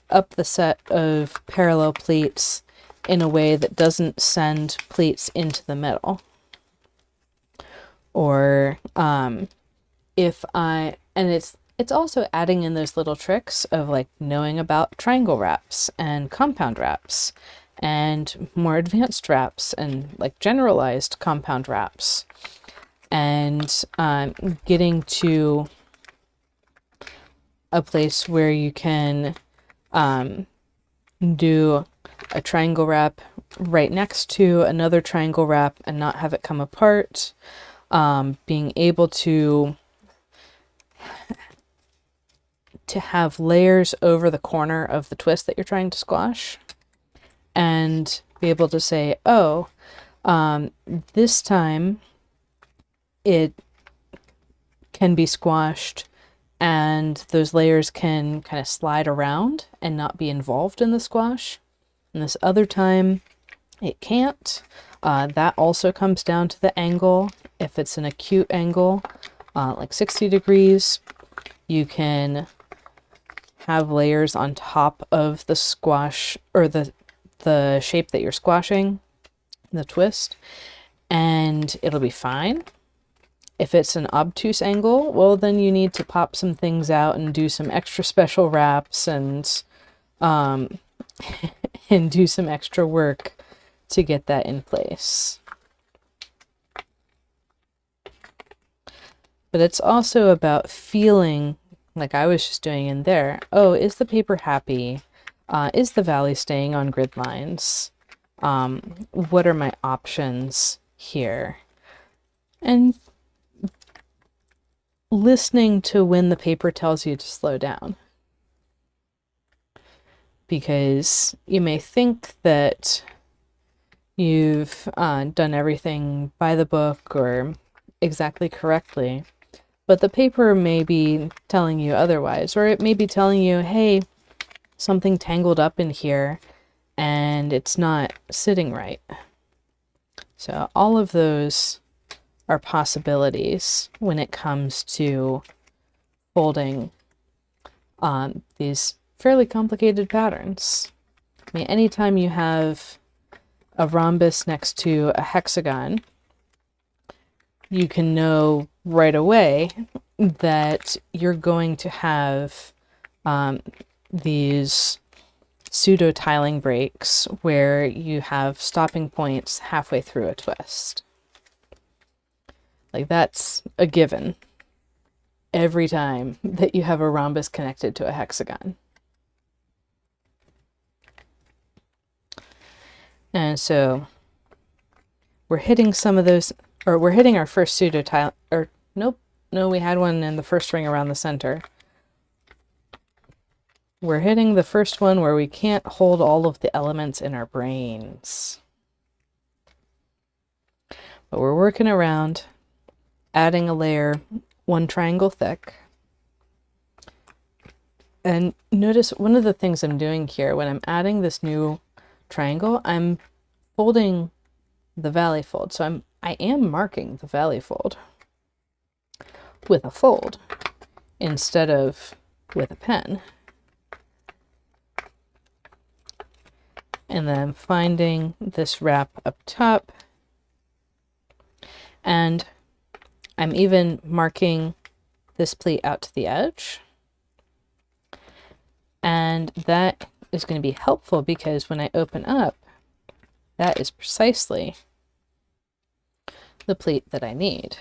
up the set of parallel pleats in a way that doesn't send pleats into the middle. Or if I, and it's also adding in those little tricks of like knowing about triangle wraps and compound wraps and more advanced wraps and like generalized compound wraps, and getting to a place where you can do a triangle wrap right next to another triangle wrap and not have it come apart. Being able to have layers over the corner of the twist that you're trying to squash, and be able to say, oh, this time it can be squashed and those layers can kind of slide around and not be involved in the squash. And this other time it can't. That also comes down to the angle. If it's an acute angle, like 60 degrees, you can have layers on top of the squash, or the shape that you're squashing, the twist, and it'll be fine. If it's an obtuse angle, well, then you need to pop some things out and do some extra special wraps and and do some extra work to get that in place. But it's also about feeling, like I was just doing in there, oh, is the paper happy? Is the valley staying on grid lines? What are my options here? And listening to when the paper tells you to slow down. because you may think that you've done everything by the book or exactly correctly, but the paper may be telling you otherwise, or it may be telling you, hey, something tangled up in here and it's not sitting right. So all of those are possibilities when it comes to folding these fairly complicated patterns. I mean, anytime you have a rhombus next to a hexagon, you can know right away that you're going to have these pseudo tiling breaks where you have stopping points halfway through a twist. Like, that's a given every time that you have a rhombus connected to a hexagon. And so we're hitting some of those, or we're hitting our first pseudo tile, or nope, no, we had one in the first ring around the center. We're hitting the first one where we can't hold all of the elements in our brains. But we're working around, adding a layer 1 triangle thick. And notice one of the things I'm doing here when I'm adding this new triangle, I'm folding the valley fold. So I am marking the valley fold with a fold instead of with a pen. And then finding this wrap up top. And I'm even marking this pleat out to the edge. And that is going to be helpful because when I open up, that is precisely the pleat that I need.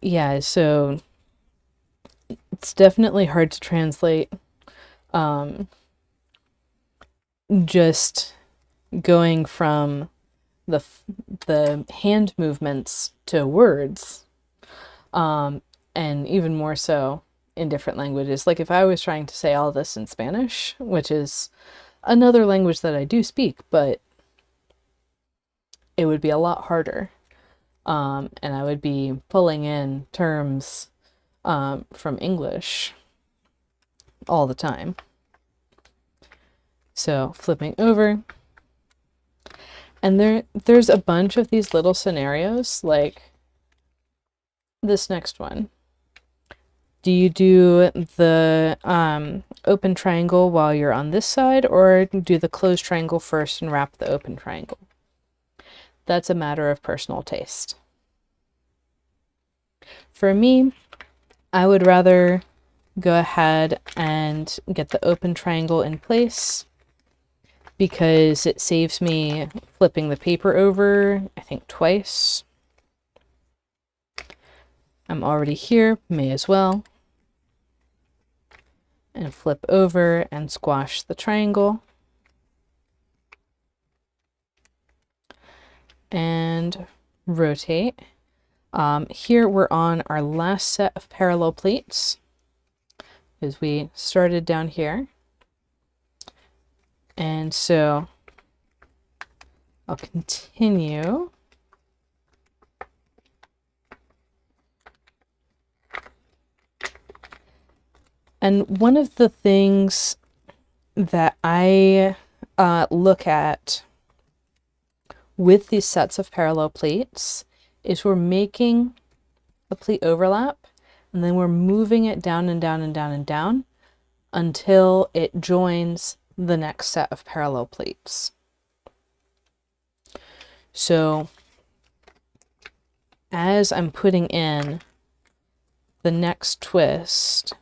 Yeah, so it's definitely hard to translate. Just going from the hand movements to words, and even more so in different languages. Like if I was trying to say all this in Spanish, which is another language that I do speak, but it would be a lot harder. And I would be pulling in terms from English all the time. So flipping over. And there's a bunch of these little scenarios, like this next one. Do you do the open triangle while you're on this side, or do the closed triangle first and wrap the open triangle? That's a matter of personal taste. For me, I would rather go ahead and get the open triangle in place because it saves me flipping the paper over, I think twice. I'm already here, may as well. And flip over and squash the triangle. And rotate. Here we're on our last set of parallel pleats, as we started down here. And so I'll continue. And one of the things that I look at with these sets of parallel pleats is we're making a pleat overlap, and then we're moving it down and down and down and down until it joins the next set of parallel pleats. So as I'm putting in the next twist,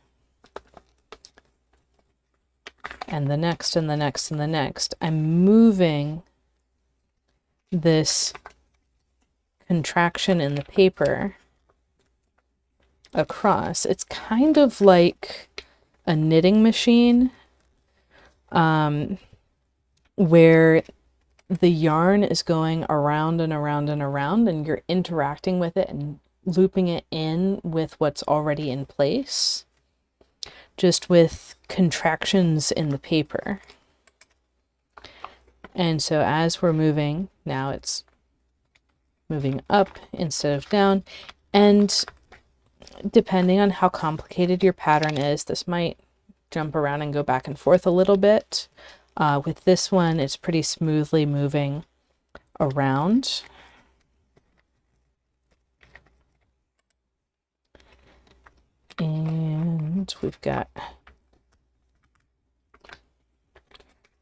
and the next and the next and the next, I'm moving this contraction in the paper across. It's kind of like a knitting machine, where the yarn is going around and around and around, and you're interacting with it and looping it in with what's already in place, just with contractions in the paper. And so as we're moving, now it's moving up instead of down. And depending on how complicated your pattern is, this might jump around and go back and forth a little bit. With this one, it's pretty smoothly moving around. And we've got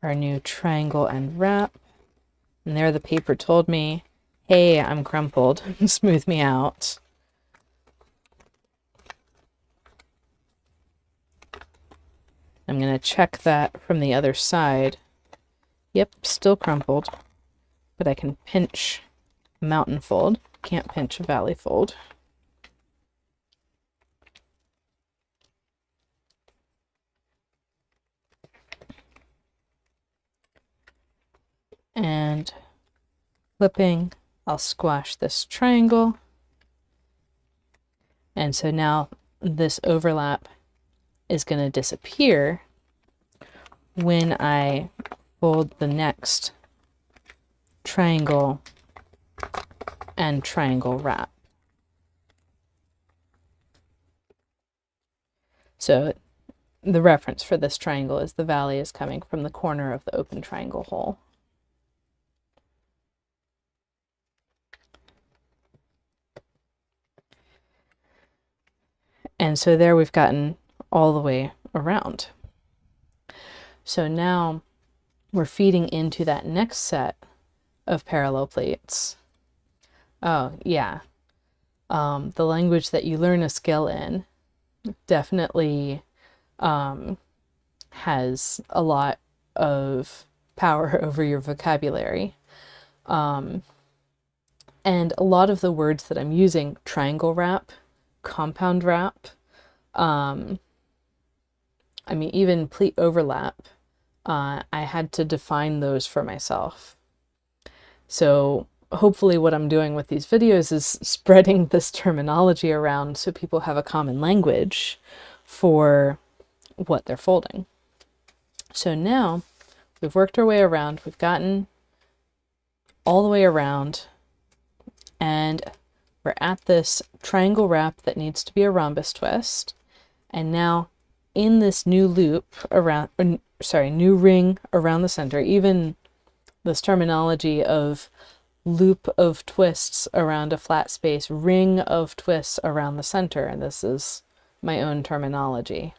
our new triangle and wrap. And there the paper told me, hey, I'm crumpled, smooth me out. I'm going to check that from the other side. Yep, still crumpled, but I can pinch mountain fold. Can't pinch a valley fold. And flipping, I'll squash this triangle. And so now this overlap is going to disappear when I fold the next triangle and triangle wrap. So the reference for this triangle is the valley is coming from the corner of the open triangle hole. And so there we've gotten all the way around. So now we're feeding into that next set of parallel plates. Oh yeah, the language that you learn a skill in definitely has a lot of power over your vocabulary. And a lot of the words that I'm using, triangle wrap, compound wrap, I mean, even pleat overlap, I had to define those for myself. So hopefully what I'm doing with these videos is spreading this terminology around so people have a common language for what they're folding. So now we've worked our way around, we've gotten all the way around, and we're at this triangle wrap that needs to be a rhombus twist. And now in this new loop around, new ring around the center, even this terminology of loop of twists around a flat space, ring of twists around the center, and this is my own terminology.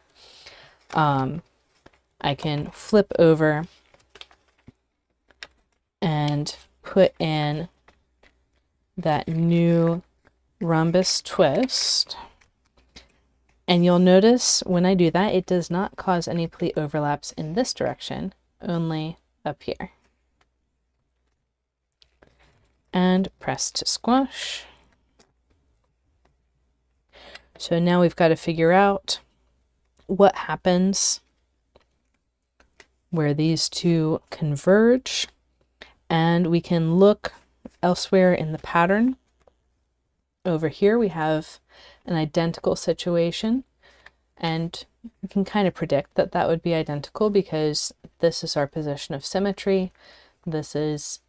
I can flip over and put in that new rhombus twist. And you'll notice when I do that, it does not cause any pleat overlaps in this direction, only up here. And press to squash. So now we've got to figure out what happens where these two converge, and we can look elsewhere in the pattern. Over here we have an identical situation, and we can kind of predict that that would be identical because this is our position of symmetry. This is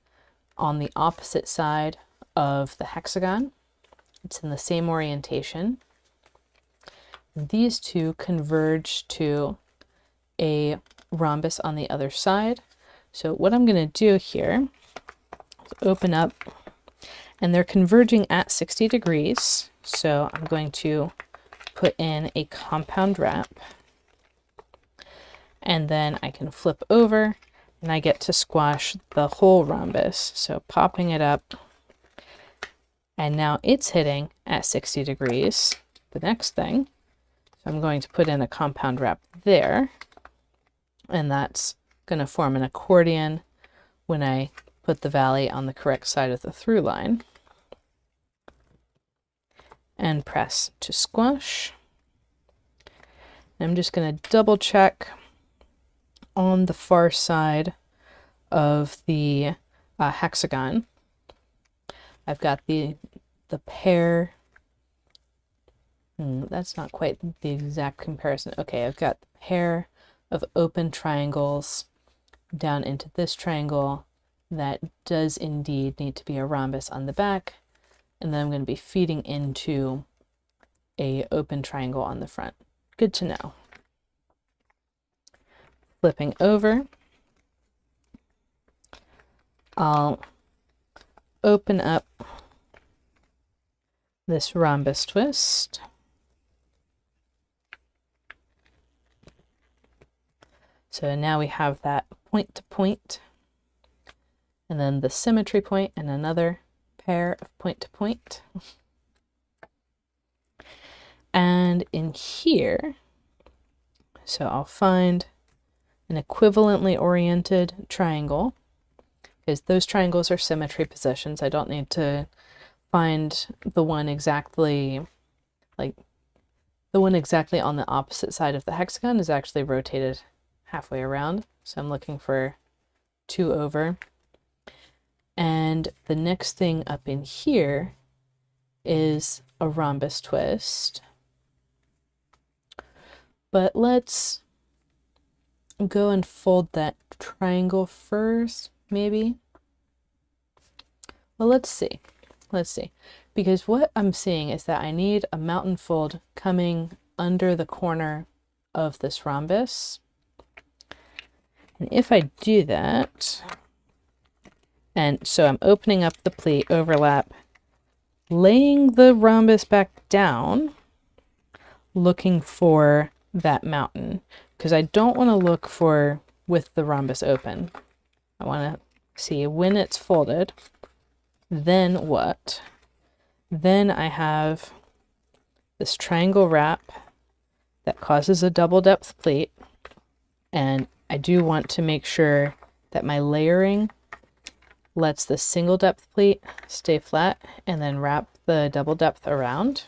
on the opposite side of the hexagon. It's in the same orientation. These two converge to a rhombus on the other side. So what I'm going to do here is open up, and they're converging at 60 degrees. So I'm going to put in a compound wrap, and then I can flip over and I get to squash the whole rhombus. So popping it up, and now it's hitting at 60 degrees. The next thing, so I'm going to put in a compound wrap there, and that's going to form an accordion when I put the valley on the correct side of the through line. And press to squash. I'm just going to double check on the far side of the hexagon. I've got the pair That's not quite the exact comparison. Okay, I've got a pair of open triangles down into this triangle that does indeed need to be a rhombus on the back, and then I'm going to be feeding into a open triangle on the front. Good to know. Flipping over, I'll open up this rhombus twist. So now we have that point to point, and then the symmetry point and another pair of point to point. And in here, so I'll find an equivalently oriented triangle, because those triangles are symmetry positions. I don't need to find the one exactly, like the one exactly on the opposite side of the hexagon is actually rotated halfway around. So I'm looking for 2 over. And the next thing up in here is a rhombus twist. But let's go and fold that triangle first, maybe. Well, let's see. Let's see. Because what I'm seeing is that I need a mountain fold coming under the corner of this rhombus. And if I do that, and so I'm opening up the pleat overlap, laying the rhombus back down, looking for that mountain, because I don't want to look for with the rhombus open. I want to see when it's folded, then what? Then I have this triangle wrap that causes a double depth pleat, and I do want to make sure that my layering lets the single depth pleat stay flat and then wrap the double depth around,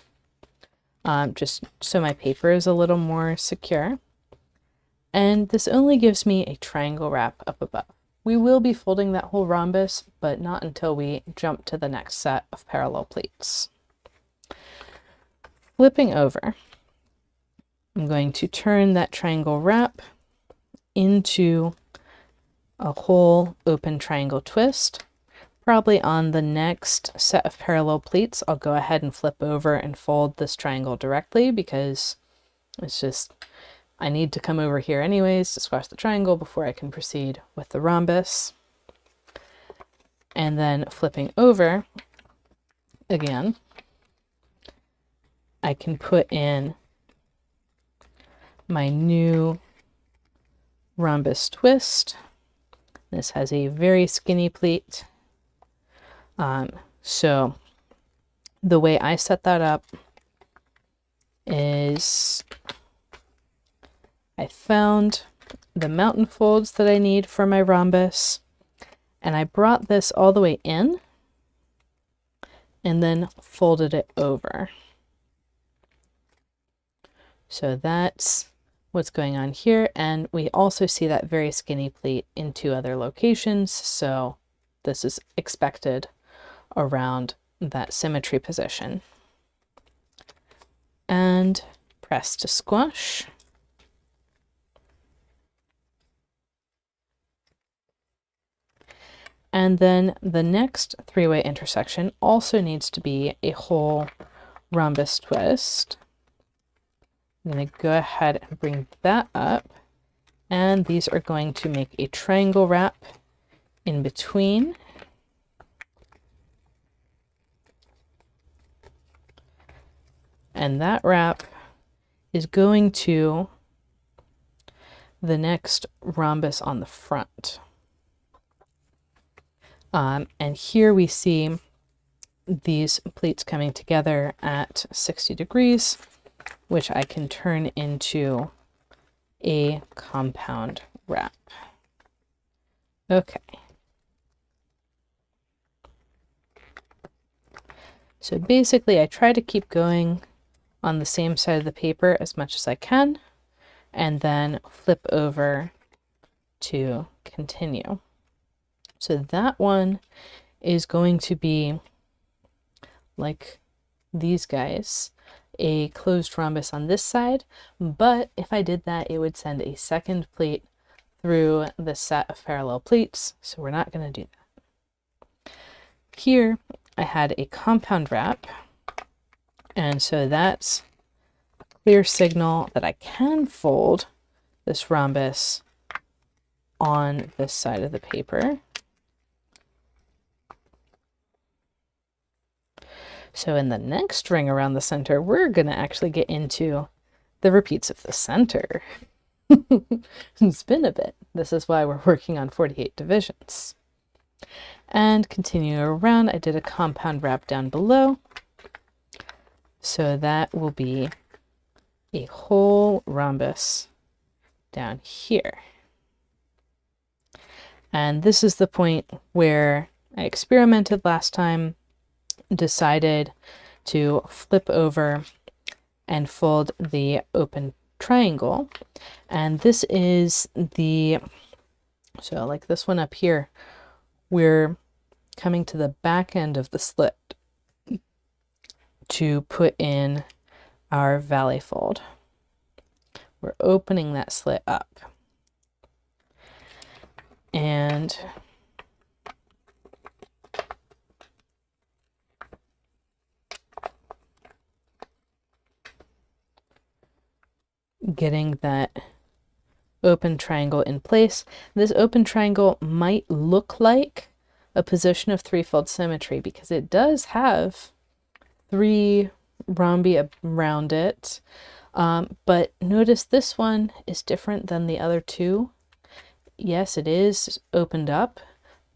just so my paper is a little more secure. And this only gives me a triangle wrap up above. We will be folding that whole rhombus, but not until we jump to the next set of parallel pleats. Flipping over, I'm going to turn that triangle wrap into a whole open triangle twist. Probably on the next set of parallel pleats, I'll go ahead and flip over and fold this triangle directly, because it's just, I need to come over here anyways to squash the triangle before I can proceed with the rhombus. And then flipping over again, I can put in my new rhombus twist. This has a very skinny pleat. So the way I set that up is I found the mountain folds that I need for my rhombus, and I brought this all the way in and then folded it over. So that's what's going on here, and we also see that very skinny pleat in 2 other locations, so this is expected around that symmetry position. And press to squash. And then the next 3-way intersection also needs to be a whole rhombus twist. I'm going to go ahead and bring that up, and these are going to make a triangle wrap in between. And that wrap is going to the next rhombus on the front. And here we see these pleats coming together at 60 degrees, which I can turn into a compound wrap. Okay. So basically I try to keep going on the same side of the paper as much as I can, and then flip over to continue. So that one is going to be like these guys, a closed rhombus on this side, but if I did that, it would send a second pleat through the set of parallel pleats, so we're not going to do that. Here, I had a compound wrap, and so that's a clear signal that I can fold this rhombus on this side of the paper. So in the next ring around the center, we're going to actually get into the repeats of the center. It's been a bit. This is why we're working on 48 divisions. And continuing around, I did a compound wrap down below. So that will be a whole rhombus down here. And this is the point where I experimented last time, decided to flip over and fold the open triangle. And this is so like this one up here, we're coming to the back end of the slit to put in our valley fold. We're opening that slit up. And getting that open triangle in place. This open triangle might look like a position of threefold symmetry because it does have 3 rhombi around it. But notice this one is different than the other 2. Yes, it is opened up,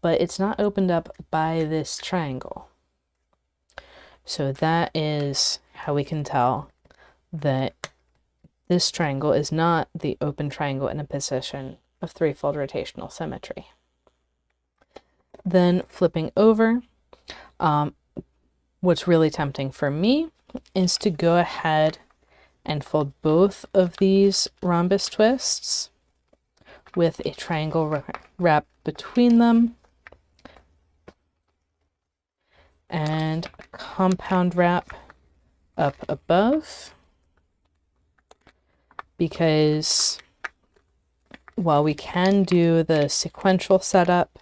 but it's not opened up by this triangle. So that is how we can tell that this triangle is not the open triangle in a position of threefold rotational symmetry. Then flipping over, what's really tempting for me is to go ahead and fold both of these rhombus twists with a triangle wrap between them and a compound wrap up above, because while we can do the sequential setup,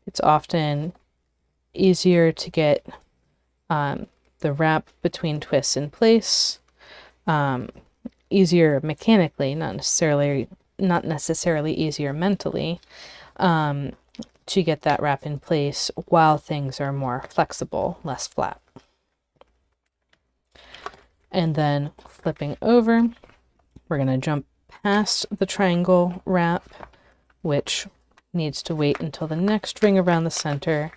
it's often easier to get the wrap between twists in place, easier mechanically, not necessarily easier mentally, to get that wrap in place while things are more flexible, less flat. And then flipping over, we're going to jump past the triangle wrap, which needs to wait until the next ring around the center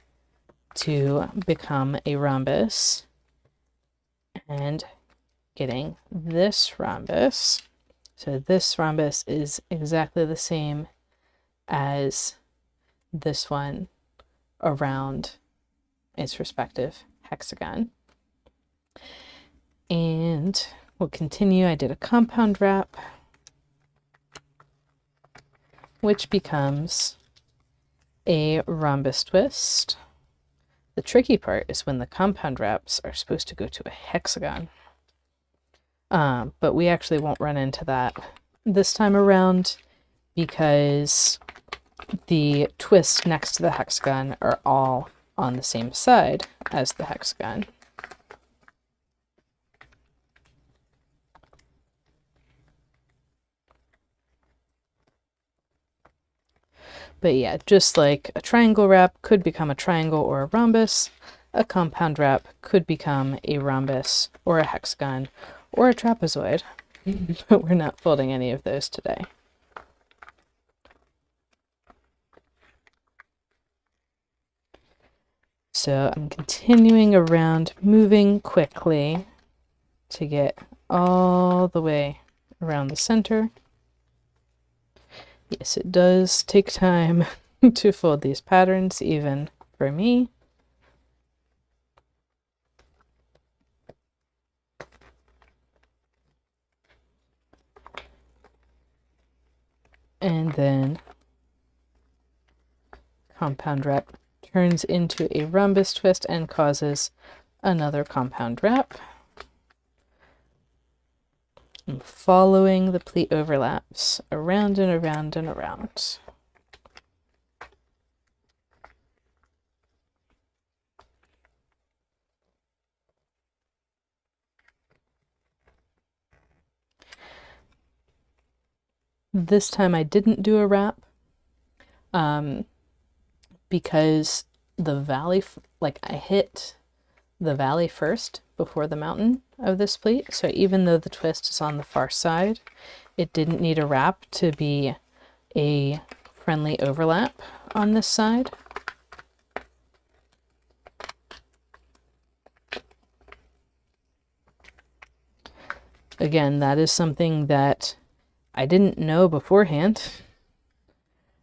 to become a rhombus, and getting this rhombus. So this rhombus is exactly the same as this one around its respective hexagon. And we'll continue. I did a compound wrap, which becomes a rhombus twist. The tricky part is when the compound wraps are supposed to go to a hexagon. But we actually won't run into that this time around because the twists next to the hexagon are all on the same side as the hexagon. But yeah, just like a triangle wrap could become a triangle or a rhombus, a compound wrap could become a rhombus or a hexagon or a trapezoid, but we're not folding any of those today. So I'm continuing around, moving quickly to get all the way around the center. Yes, it does take time to fold these patterns, even for me. And then compound wrap turns into a rhombus twist and causes another compound wrap. I'm following the pleat overlaps around and around and around. This time I didn't do a wrap because the valley, I hit the valley first before the mountain of this pleat. So even though the twist is on the far side, it didn't need a wrap to be a friendly overlap on this side. Again, that is something that I didn't know beforehand.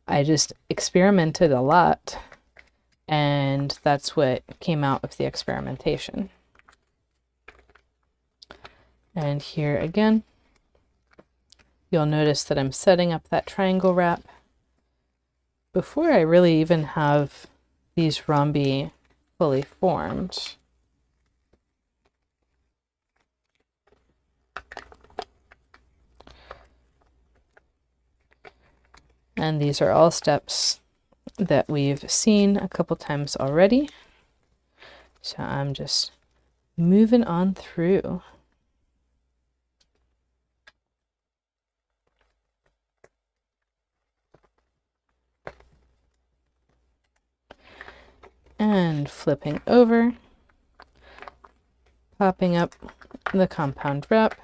I just experimented a lot, and that's what came out of the experimentation. And here again, you'll notice that I'm setting up that triangle wrap before I really even have these rhombi fully formed. And these are all steps that we've seen a couple times already. So I'm just moving on through. And flipping over, popping up the compound wrap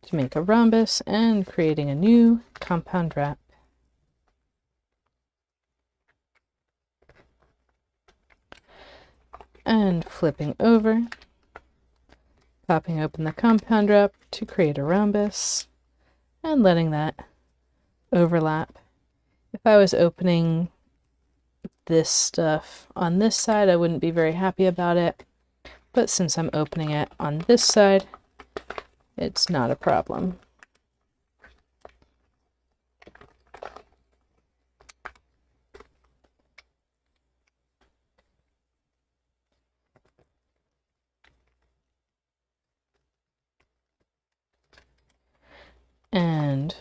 to make a rhombus and creating a new compound wrap. And flipping over, popping open the compound wrap to create a rhombus and letting that overlap. If I was opening this stuff on this side, I wouldn't be very happy about it, but since I'm opening it on this side, it's not a problem. And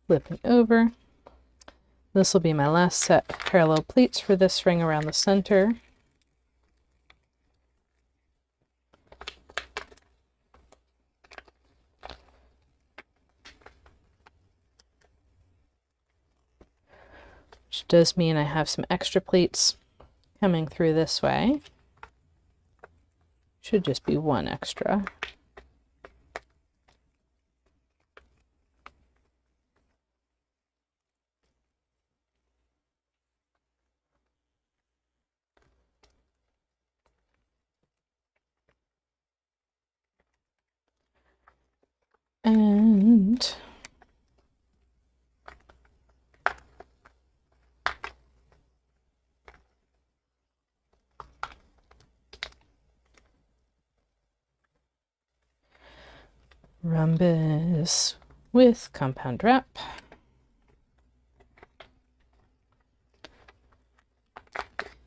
flipping over. This will be my last set of parallel pleats for this ring around the center. Which does mean I have some extra pleats coming through this way. Should just be one extra. And rhombus with compound wrap.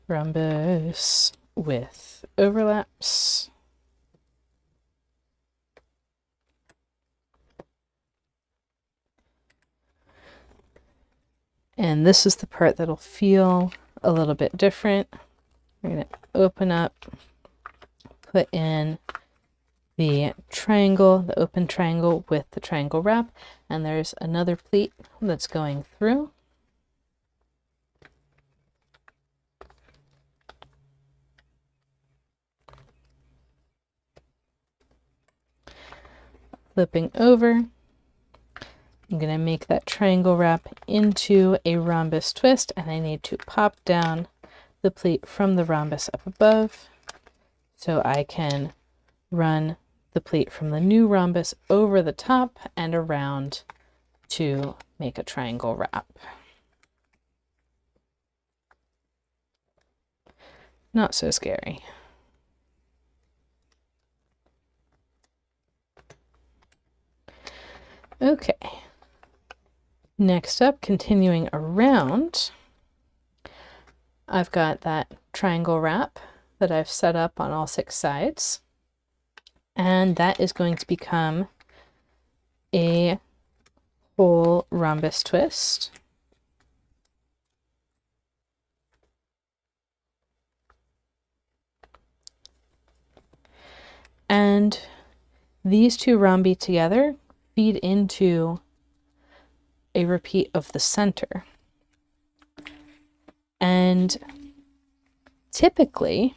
Rhombus with overlaps. And this is the part that'll feel a little bit different. We're going to open up, put in the triangle, the open triangle with the triangle wrap, and there's another pleat that's going through. Flipping over, I'm going to make that triangle wrap into a rhombus twist, and I need to pop down the pleat from the rhombus up above so I can run the pleat from the new rhombus over the top and around to make a triangle wrap. Not so scary. Okay. Next up, continuing around, I've got that triangle wrap that I've set up on all 6 sides. And that is going to become a whole rhombus twist. And these 2 rhombi together feed into a repeat of the center. And typically,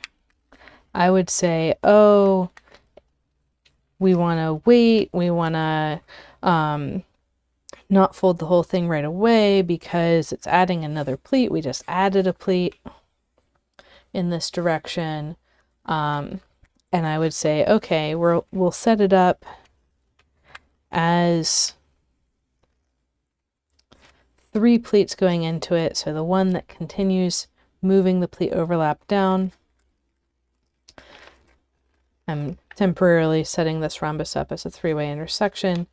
I would say, oh, we want to wait, we want to not fold the whole thing right away because it's adding another pleat. We just added a pleat in this direction. And I would say, okay, we'll set it up as 3 pleats going into it. So the one that continues moving the pleat overlap down. I'm temporarily setting this rhombus up as a 3-way intersection.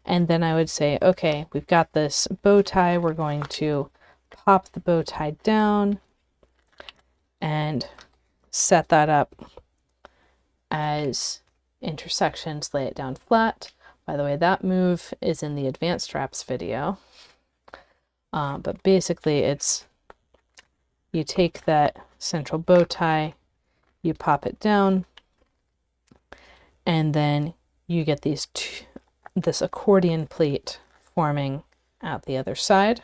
And then I would say, okay, we've got this bow tie. We're going to pop the bow tie down and set that up as intersections, lay it down flat. By the way, that move is in the advanced wraps video. But basically it's, you take that central bow tie, you pop it down, and then you get this accordion pleat forming at the other side.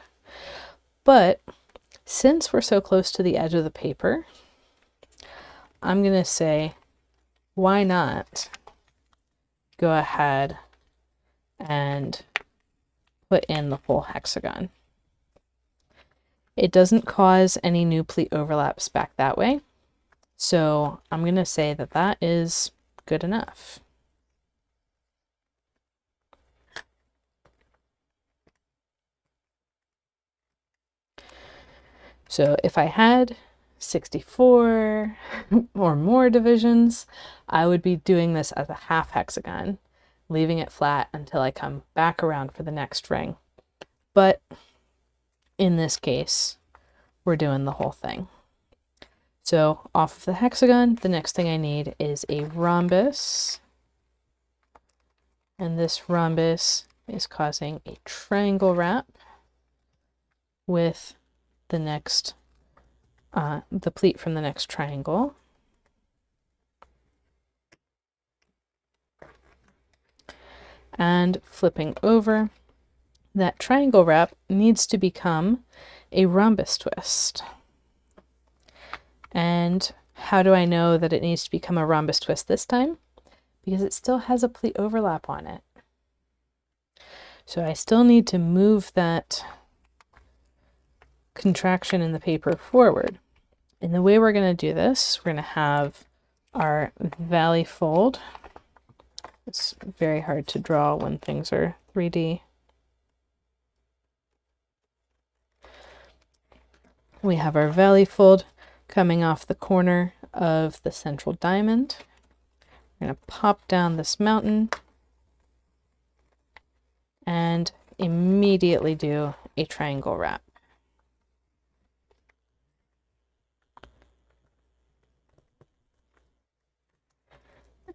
But since we're so close to the edge of the paper, I'm going to say, why not go ahead and put in the whole hexagon. It doesn't cause any new pleat overlaps back that way. So I'm going to say that that is good enough. So if I had 64 or more divisions, I would be doing this as a half hexagon, leaving it flat until I come back around for the next ring. But in this case, we're doing the whole thing. So off of the hexagon, the next thing I need is a rhombus. And this rhombus is causing a triangle wrap with the next, the pleat from the next triangle. And flipping over, that triangle wrap needs to become a rhombus twist. And how do I know that it needs to become a rhombus twist this time? Because it still has a pleat overlap on it. So I still need to move that contraction in the paper forward. And the way we're going to do this, we're going to have our valley fold. It's very hard to draw when things are 3D. We have our valley fold coming off the corner of the central diamond. We're going to pop down this mountain and immediately do a triangle wrap.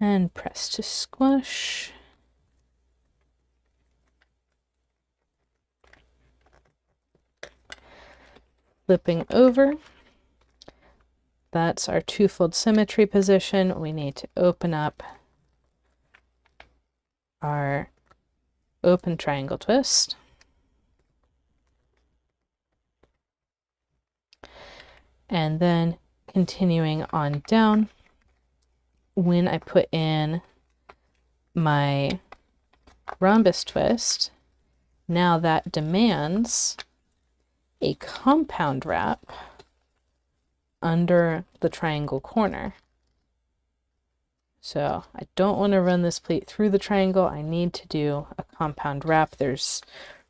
And press to squash. Flipping over. That's our two-fold symmetry position. We need to open up our open triangle twist. And then continuing on down, when I put in my rhombus twist, now that demands a compound wrap under the triangle corner. So I don't want to run this pleat through the triangle. I need to do a compound wrap. There's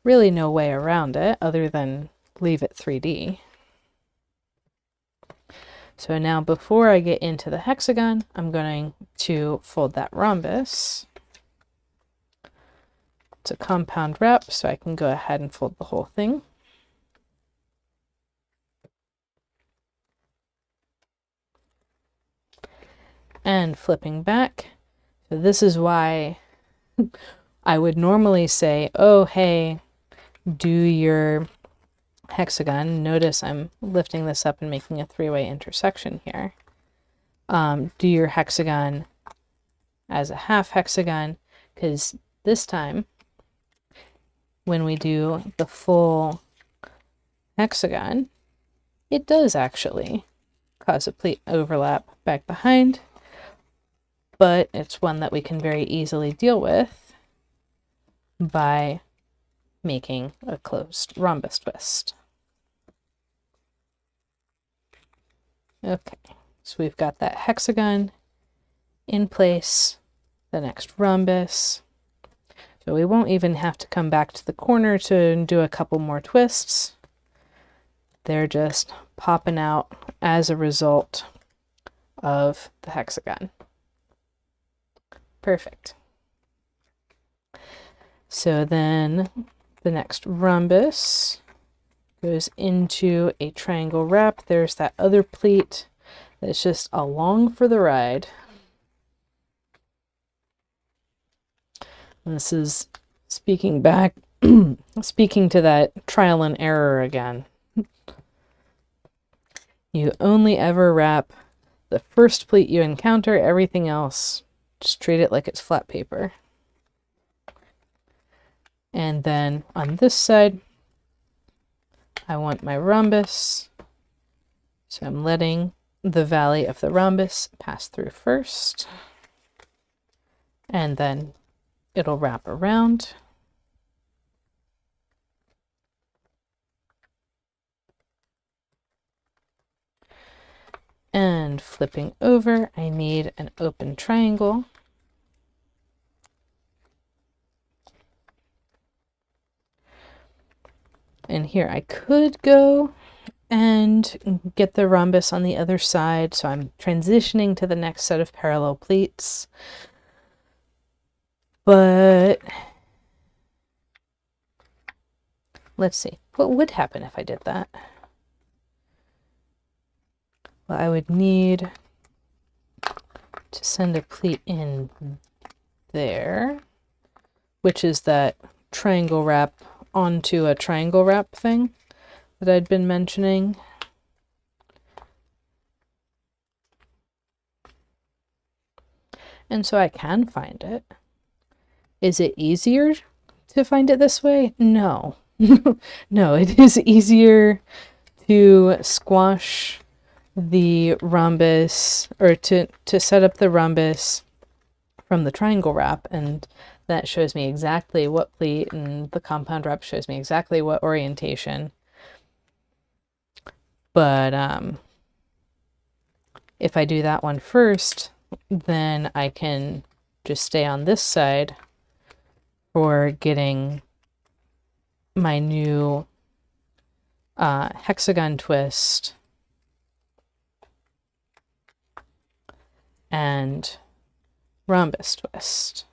really no way around it other than leave it 3D. So now before I get into the hexagon, I'm going to fold that rhombus. It's a compound wrap, so I can go ahead and fold the whole thing. And flipping back. So this is why I would normally say, oh, hey, do your hexagon. Notice I'm lifting this up and making a three-way intersection here. Do your hexagon as a half hexagon, because this time when we do the full hexagon, it does actually cause a pleat overlap back behind, but it's one that we can very easily deal with by making a closed rhombus twist. Okay, so we've got that hexagon in place, the next rhombus. So we won't even have to come back to the corner to do a couple more twists. They're just popping out as a result of the hexagon. Perfect. So then the next rhombus goes into a triangle wrap. There's that other pleat that's just along for the ride. And this is speaking back, speaking to that trial and error again. You only ever wrap the first pleat you encounter. Everything else, just treat it like it's flat paper. And then on this side, I want my rhombus. So I'm letting the valley of the rhombus pass through first. And then it'll wrap around. And flipping over, I need an open triangle. And here I could go and get the rhombus on the other side. So I'm transitioning to the next set of parallel pleats. But let's see, what would happen if I did that? Well, I would need to send a pleat in there, which is that triangle wrap onto a triangle wrap thing that I'd been mentioning. And so I can find it. Is it easier to find it this way? No. No, it is easier to squash the rhombus, or to set up the rhombus from the triangle wrap, and that shows me exactly what pleat, and the compound wrap shows me exactly what orientation. But if I do that one first, then I can just stay on this side for getting my new hexagon twist and rhombus twist.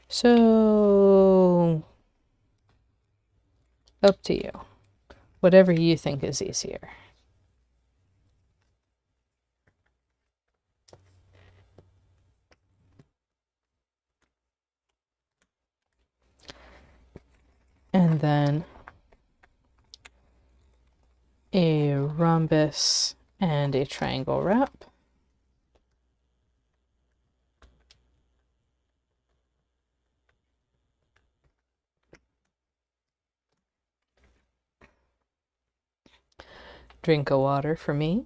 So up to you, whatever you think is easier. And then a rhombus and a triangle wrap. Drink of water for me.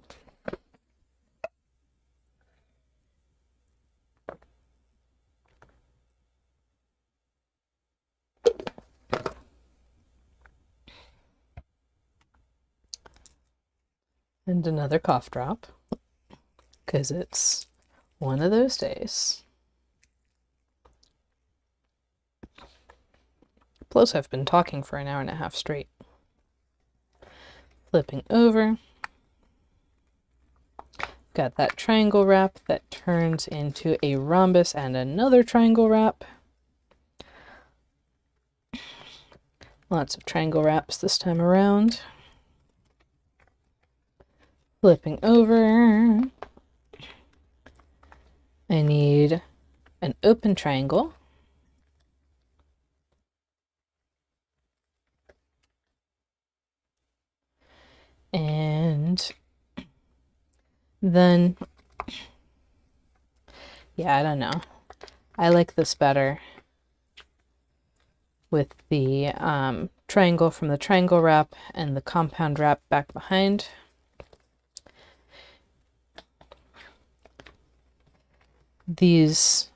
And another cough drop, because it's one of those days. Plus, I've been talking for an hour and a half straight. Flipping over. Got that triangle wrap that turns into a rhombus and another triangle wrap. Lots of triangle wraps this time around. Flipping over, I need an open triangle. And then, yeah, I don't know. I like this better with the triangle from the triangle wrap and the compound wrap back behind. These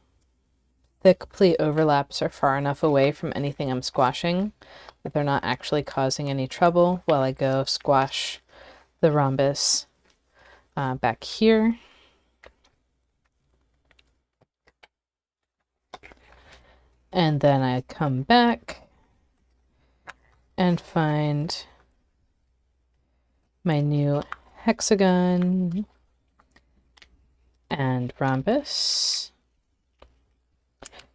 thick pleat overlaps are far enough away from anything I'm squashing that they're not actually causing any trouble while I go squash the rhombus back here. And then I come back and find my new hexagon and rhombus.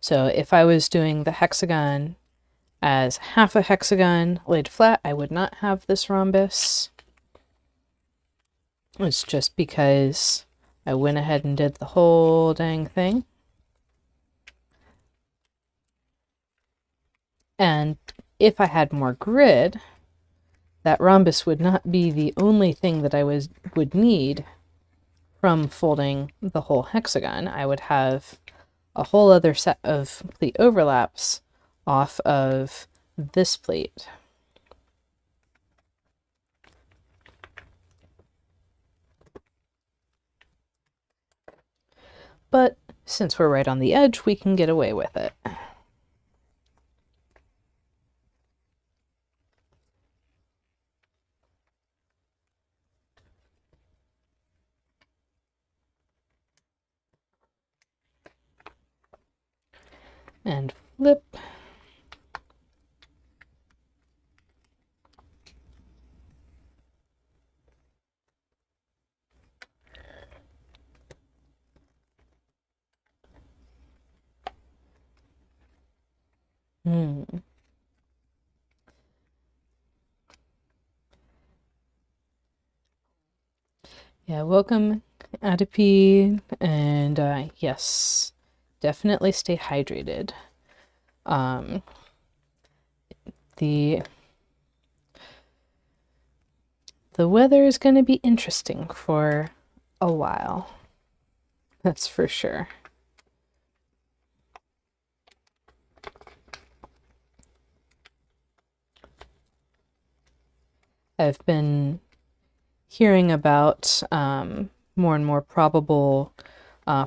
So if I was doing the hexagon as half a hexagon laid flat, I would not have this rhombus. It's just because I went ahead and did the whole dang thing. And if I had more grid, that rhombus would not be the only thing that I would need from folding the whole hexagon. I would have a whole other set of pleat overlaps off of this pleat. But since we're right on the edge, we can get away with it. And flip. Yeah, welcome, Adipi, and yes, definitely stay hydrated. The weather is going to be interesting for a while, that's for sure. I've been hearing about more and more probable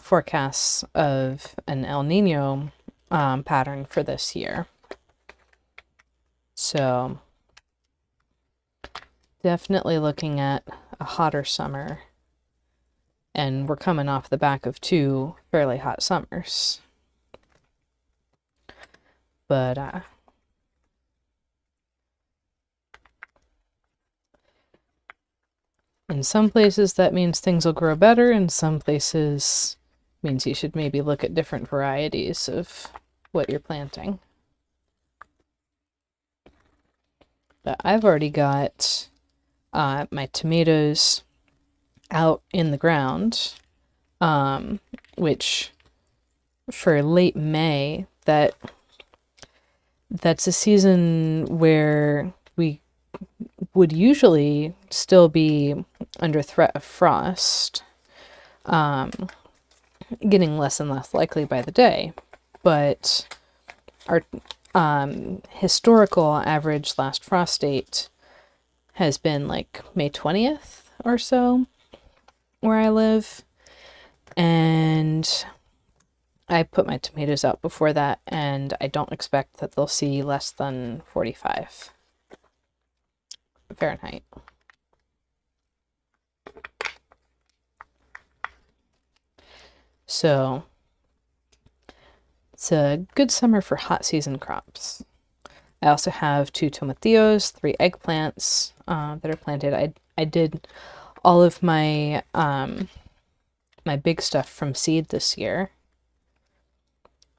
forecasts of an El Nino pattern for this year. So definitely looking at a hotter summer, and we're coming off the back of 2 fairly hot summers. But in some places that means things will grow better, in some places means you should maybe look at different varieties of what you're planting. But I've already got my tomatoes out in the ground, which for late May, that's a season where we would usually still be under threat of frost, getting less and less likely by the day, but our historical average last frost date has been like May 20th or so where I live, and I put my tomatoes out before that, and I don't expect that they'll see less than 45 Fahrenheit. So it's a good summer for hot season crops. I also have 2 tomatillos, 3 eggplants that are planted. I did all of my my big stuff from seed this year,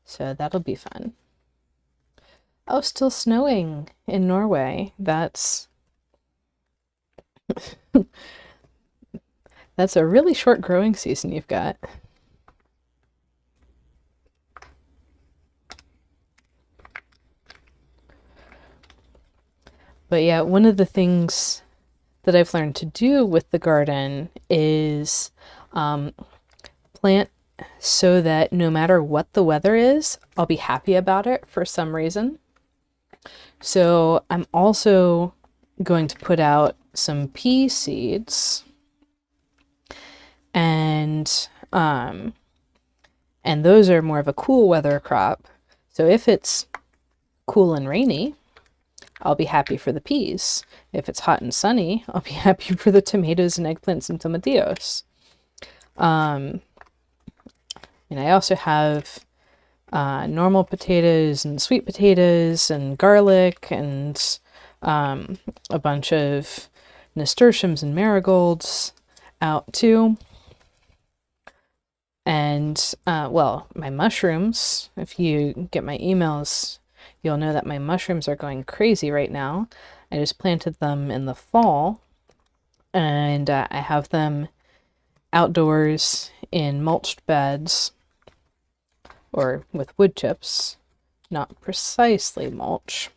so that'll be fun. Oh, still snowing in Norway. That's That's a really short growing season you've got. But yeah, one of the things that I've learned to do with the garden is plant so that no matter what the weather is, I'll be happy about it for some reason. So I'm also going to put out some pea seeds, and those are more of a cool weather crop. So if it's cool and rainy, I'll be happy for the peas. If it's hot and sunny, I'll be happy for the tomatoes and eggplants and tomatillos. And I also have normal potatoes and sweet potatoes and garlic and a bunch of nasturtiums and marigolds out too. And well, my mushrooms, if you get my emails, you'll know that my mushrooms are going crazy right now. I just planted them in the fall, and I have them outdoors in mulched beds or with wood chips, not precisely mulch.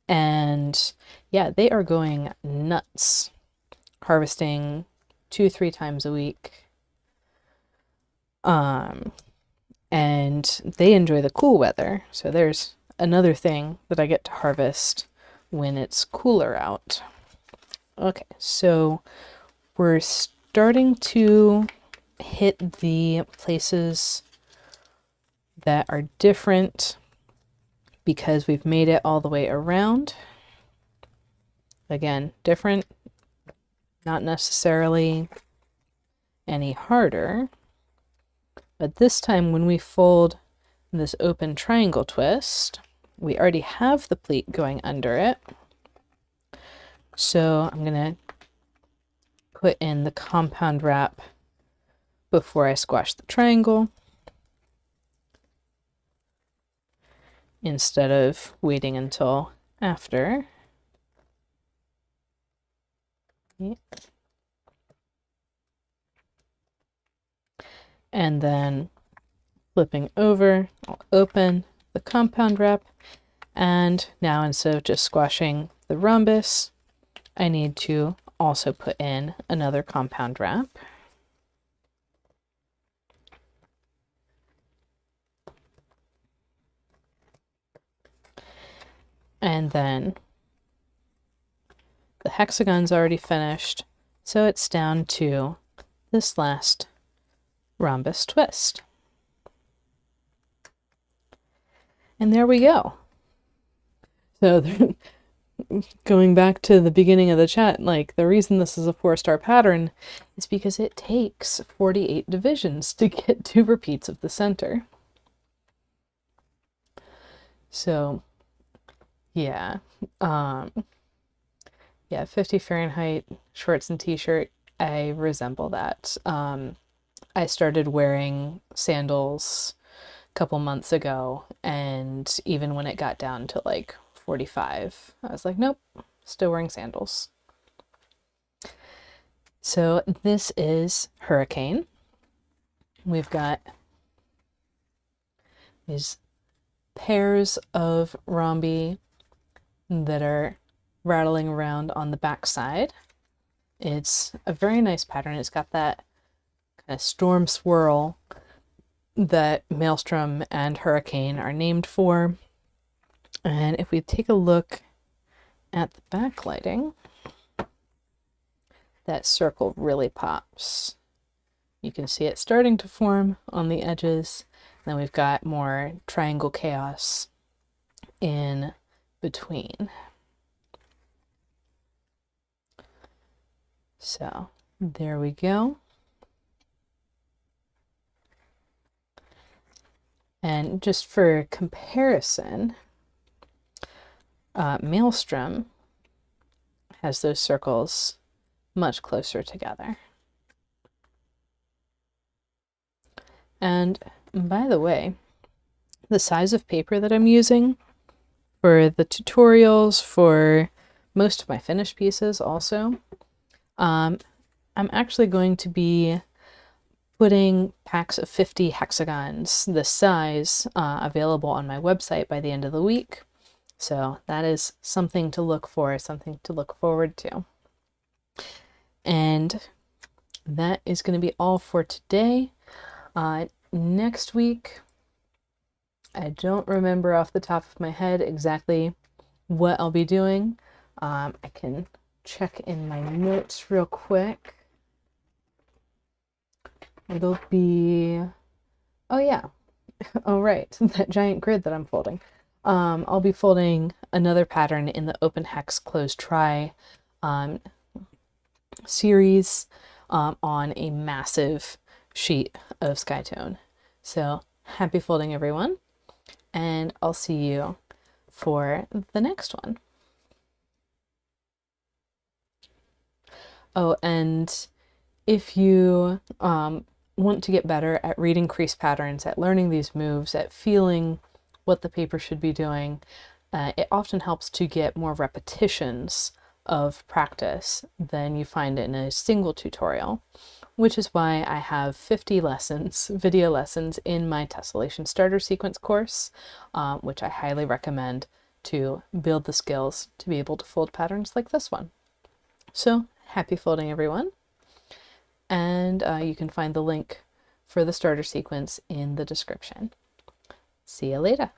And yeah, they are going nuts, harvesting 2-3 times a week. And they enjoy the cool weather. So there's another thing that I get to harvest when it's cooler out. Okay, so we're starting to hit the places that are different because we've made it all the way around. Again, different, not necessarily any harder. But this time when we fold this open triangle twist, we already have the pleat going under it. So I'm going to put in the compound wrap before I squash the triangle, instead of waiting until after. And then flipping over, I'll open the compound wrap, and now instead of just squashing the rhombus, I need to also put in another compound wrap. And then the hexagon's already finished, so it's down to this last rhombus twist. And there we go. So going back to the beginning of the chat, like the reason this is a 4-star pattern is because it takes 48 divisions to get 2 repeats of the center. So yeah, yeah, 50 Fahrenheit shorts and t-shirt, I resemble that. I started wearing sandals a couple months ago, and even when it got down to like 45, I was like, nope, still wearing sandals. So this is Hurricane. We've got these pairs of rhombi that are rattling around on the back side. It's a very nice pattern. It's got that kind of storm swirl that Maelstrom and Hurricane are named for. And if we take a look at the backlighting, that circle really pops. You can see it starting to form on the edges. Then we've got more triangle chaos in between. So there we go. And just for comparison, Maelstrom has those circles much closer together. And by the way, the size of paper that I'm using for the tutorials, for most of my finished pieces also, I'm actually going to be putting packs of 50 hexagons this size available on my website by the end of the week. So that is something to look for, something to look forward to. And that is going to be all for today. Next week, I don't remember off the top of my head exactly what I'll be doing. I can check in my notes real quick. It'll be, oh yeah, oh right, that giant grid that I'm folding. I'll be folding another pattern in the open hex closed try series on a massive sheet of Skytone. So happy folding, everyone, and I'll see you for the next one. Oh, and if you want to get better at reading crease patterns, at learning these moves, at feeling what the paper should be doing, it often helps to get more repetitions of practice than you find in a single tutorial, which is why I have 50 lessons, video lessons in my Tessellation starter sequence course, which I highly recommend to build the skills to be able to fold patterns like this one. So happy folding, everyone. And you can find the link for the starter sequence in the description. See you later.